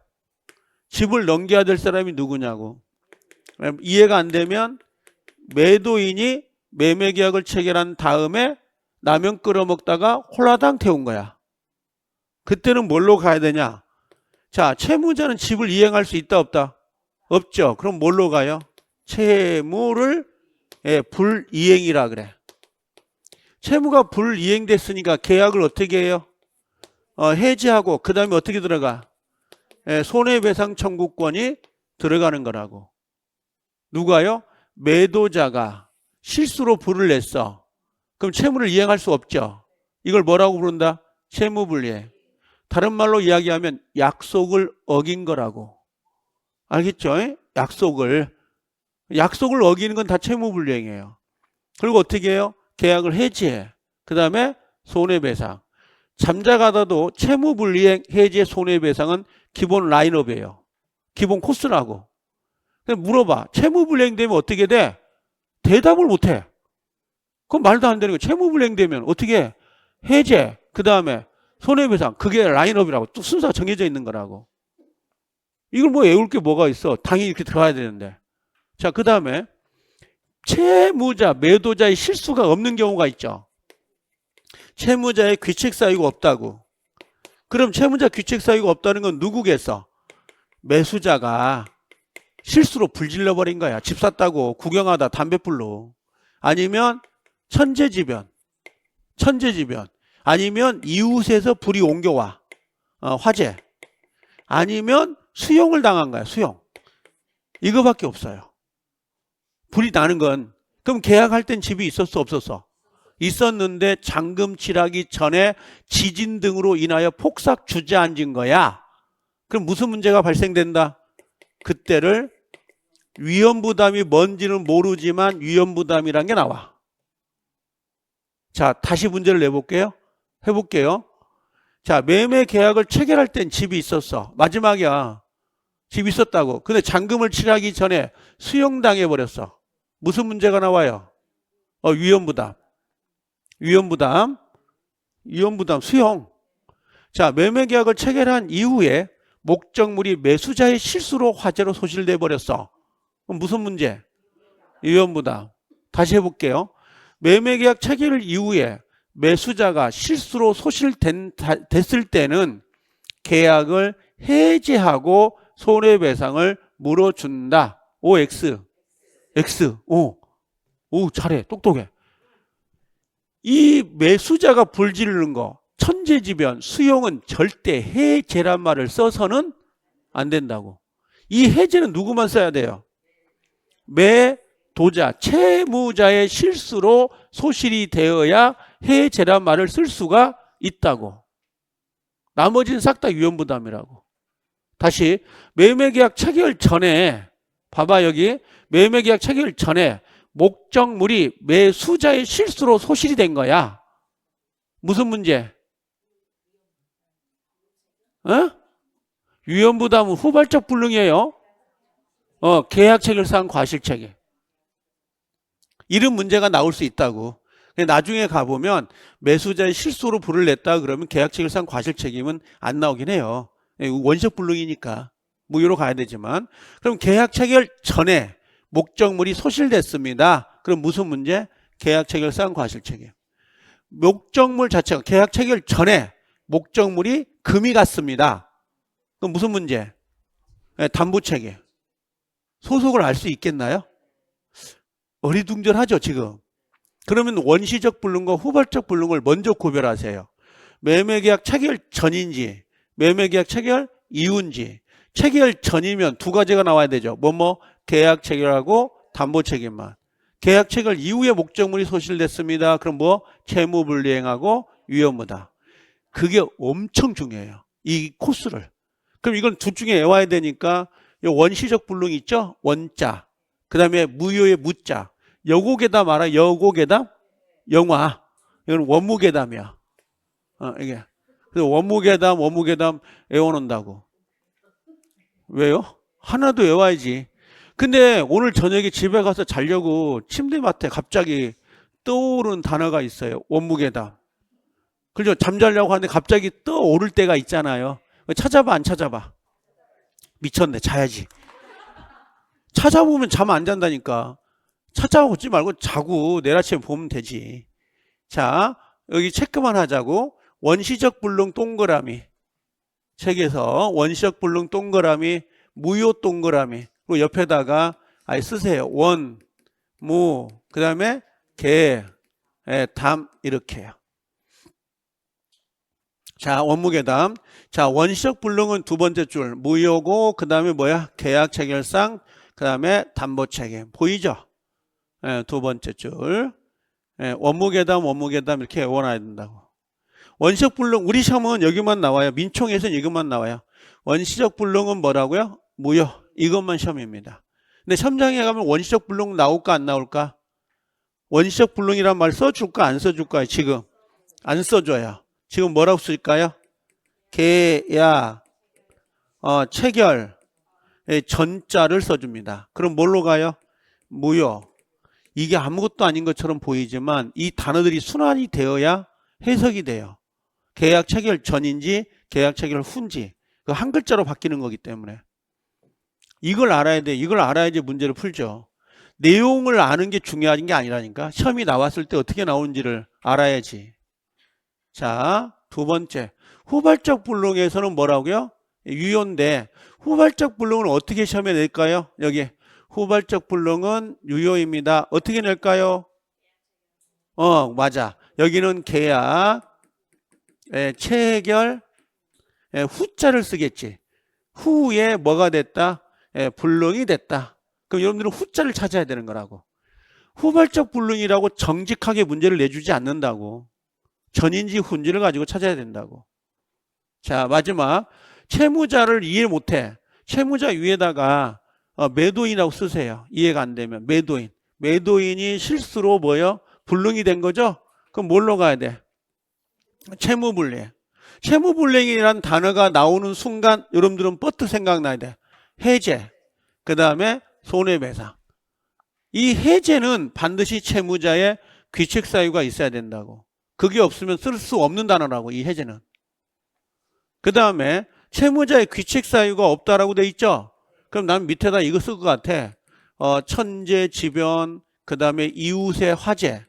집을 넘겨야 될 사람이 누구냐고. 이해가 안 되면 매도인이 매매계약을 체결한 다음에 라면 끓여 먹다가 홀라당 태운 거야. 그때는 뭘로 가야 되냐? 자, 채무자는 집을 이행할 수 있다 없다? 없죠. 그럼 뭘로 가요? 채무를 불이행이라 그래. 채무가 불이행됐으니까 계약을 어떻게 해요? 해지하고 그 다음에 어떻게 들어가? 손해배상 청구권이 들어가는 거라고. 누가요? 매도자가 실수로 불을 냈어. 그럼 채무를 이행할 수 없죠. 이걸 뭐라고 부른다? 채무불이행. 다른 말로 이야기하면 약속을 어긴 거라고. 알겠죠? 약속을 어기는 건 다 채무불이행이에요. 그리고 어떻게 해요? 계약을 해지해. 그 다음에 손해배상. 잠자가다도 채무불이행, 해지, 손해배상은 기본 라인업이에요. 기본 코스라고. 물어봐. 채무불이행 되면 어떻게 돼? 대답을 못해. 그건 말도 안 되는 거예요. 채무불이행 되면 어떻게 해? 해제, 그 다음에 손해배상. 그게 라인업이라고. 또 순서가 정해져 있는 거라고. 이걸 뭐 외울 게 뭐가 있어. 당연히 이렇게 들어가야 되는데. 자, 그 다음에 채무자, 매도자의 실수가 없는 경우가 있죠. 채무자의 귀책사유가 없다고. 그럼 채무자 귀책사유가 없다는 건 누구겠어? 매수자가 실수로 불 질러버린 거야. 집 샀다고 구경하다 담배불로. 아니면 천재지변. 아니면 이웃에서 불이 옮겨와. 화재. 아니면 수용을 당한 거야. 수용. 이거밖에 없어요. 불이 나는 건. 그럼 계약할 땐 집이 있었어 없었어? 있었는데 잔금 칠하기 전에 지진 등으로 인하여 폭삭 주저앉은 거야. 그럼 무슨 문제가 발생된다? 그때를 위험부담이 뭔지는 모르지만 위험부담이란 게 나와. 자, 다시 문제를 내볼게요. 해볼게요. 자, 매매 계약을 체결할 땐 집이 있었어. 마지막이야. 집이 있었다고. 근데 잔금을 칠하기 전에 수용당해버렸어. 무슨 문제가 나와요? 위험부담, 수용. 자, 매매 계약을 체결한 이후에 목적물이 매수자의 실수로 화재로 소실돼 버렸어. 그럼 무슨 문제? 위험부담. 다시 해볼게요. 매매계약 체결 이후에 매수자가 실수로 소실됐을 때는 계약을 해지하고 손해배상을 물어준다. OX. X. 오, 잘해. 똑똑해. 이 매수자가 불지르는 거, 천재지변, 수용은 절대 해제란 말을 써서는 안 된다고. 이 해제는 누구만 써야 돼요? 매도자, 채무자의 실수로 소실이 되어야 해제란 말을 쓸 수가 있다고. 나머지는 싹 다 위험부담이라고. 다시 매매계약 체결 전에 봐봐. 여기 매매계약 체결 전에 목적물이 매수자의 실수로 소실이 된 거야. 무슨 문제? 위험부담은 후발적 불능이에요. 계약 체결상 과실책임. 이런 문제가 나올 수 있다고. 나중에 가보면 매수자의 실수로 불을 냈다 그러면 계약 체결상 과실책임은 안 나오긴 해요. 원시적 불능이니까. 무효로 가야 되지만. 그럼 계약 체결 전에 목적물이 소실됐습니다. 그럼 무슨 문제? 계약 체결상 과실책임. 목적물 자체가 계약 체결 전에 목적물이 금이 갔습니다. 그럼 무슨 문제? 담보책임. 소속을 알 수 있겠나요? 어리둥절하죠 지금. 그러면 원시적 불능과 후발적 불능을 먼저 구별하세요. 매매계약 체결 전인지 매매계약 체결 이후인지. 체결 전이면 두 가지가 나와야 되죠. 계약 체결하고 담보 책임만. 계약 체결 이후에 목적물이 소실됐습니다. 그럼 채무불이행하고 위험부담. 그게 엄청 중요해요. 이 코스를. 그럼 이건 둘 중에 외워야 되니까 원시적 불능 있죠? 원자. 그 다음에 무효의 무자. 여고괴담 알아? 여고괴담? 영화. 이건 원무괴담이야. 이게. 그래서 원무괴담 외워놓는다고. 왜요? 하나도 외워야지. 근데 오늘 저녁에 집에 가서 자려고 침대맡에 갑자기 떠오른 단어가 있어요. 원무게담. 그죠? 잠자려고 하는데 갑자기 떠오를 때가 있잖아요. 찾아봐, 안 찾아봐? 미쳤네, 자야지. 찾아보면 잠 안 잔다니까. 찾아보지 말고 자고 내일 아침에 보면 되지. 자, 여기 체크만 하자고. 원시적 불능 동그라미. 책에서 원시적 불능 동그라미, 무효 동그라미. 그리고 옆에다가 아예 쓰세요. 원, 무, 그 다음에 개, 담 이렇게요. 자, 원무계담. 자, 원시적 불능은 두 번째 줄 무효고 그 다음에 뭐야? 계약 체결상 그 다음에 담보 책임. 보이죠? 두 번째 줄. 원무계담 원무계담 이렇게 외워놔야 된다고. 원시적 불능 우리 시험은 여기만 나와요. 민총에서는 이것만 나와요. 원시적 불능은 뭐라고요? 무효. 이것만 시험입니다. 근데 시험장에 가면 원시적 불능 나올까 안 나올까? 원시적 불능이란 말 써줄까 안 써줄까요? 지금 안 써줘요. 지금 뭐라고 쓸까요? 계약 체결 전자를 써줍니다. 그럼 뭘로 가요? 무효. 이게 아무것도 아닌 것처럼 보이지만 이 단어들이 순환이 되어야 해석이 돼요. 계약 체결 전인지 계약 체결 후인지 그 한 글자로 바뀌는 거기 때문에 이걸 알아야 돼. 이걸 알아야지 문제를 풀죠. 내용을 아는 게 중요한 게 아니라니까. 시험이 나왔을 때 어떻게 나오는지를 알아야지. 자, 두 번째. 후발적 불능에서는 뭐라고요? 유효인데 후발적 불능은 어떻게 시험에 낼까요? 여기 후발적 불능은 유효입니다. 어떻게 낼까요? 맞아. 여기는 계약 체결 후자를 쓰겠지. 후에 뭐가 됐다? 불능이 됐다. 그럼 여러분들은 후자를 찾아야 되는 거라고. 후발적 불능이라고 정직하게 문제를 내주지 않는다고. 전인지 후인지를 가지고 찾아야 된다고. 자, 마지막. 채무자를 이해 못해. 채무자 위에다가 매도인이라고 쓰세요. 이해가 안 되면 매도인. 매도인이 실수로 뭐요? 불능이 된 거죠? 그럼 뭘로 가야 돼? 채무불이행. 채무불이행이라는 단어가 나오는 순간 여러분들은 뻗트 생각나야 돼. 해제. 그 다음에 손해배상. 이 해제는 반드시 채무자의 귀책 사유가 있어야 된다고. 그게 없으면 쓸 수 없는 단어라고. 이 해제는. 그 다음에 채무자의 귀책 사유가 없다라고 돼 있죠. 그럼 난 밑에다 이거 쓸 것 같아. 천재지변, 그 다음에 이웃의 화재,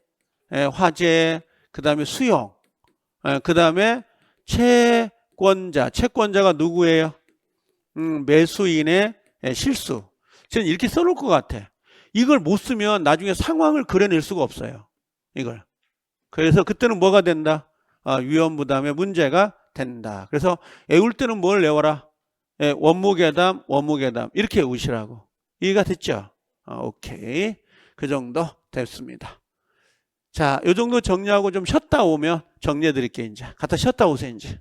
화재, 그 다음에 수용, 그 다음에 채권자. 채권자가 누구예요? 매수인의 실수. 저는 이렇게 써놓을 것 같아. 이걸 못 쓰면 나중에 상황을 그려낼 수가 없어요. 이걸. 그래서 그때는 뭐가 된다? 위험부담의 문제가 된다. 그래서 외울 때는 뭘 외워라? 원무계담, 원무계담. 이렇게 외우시라고. 이해가 됐죠? 오케이. 그 정도 됐습니다. 자, 요 정도 정리하고 좀 쉬었다 오면 정리해 드릴게요, 이제. 갔다 쉬었다 오세요, 이제.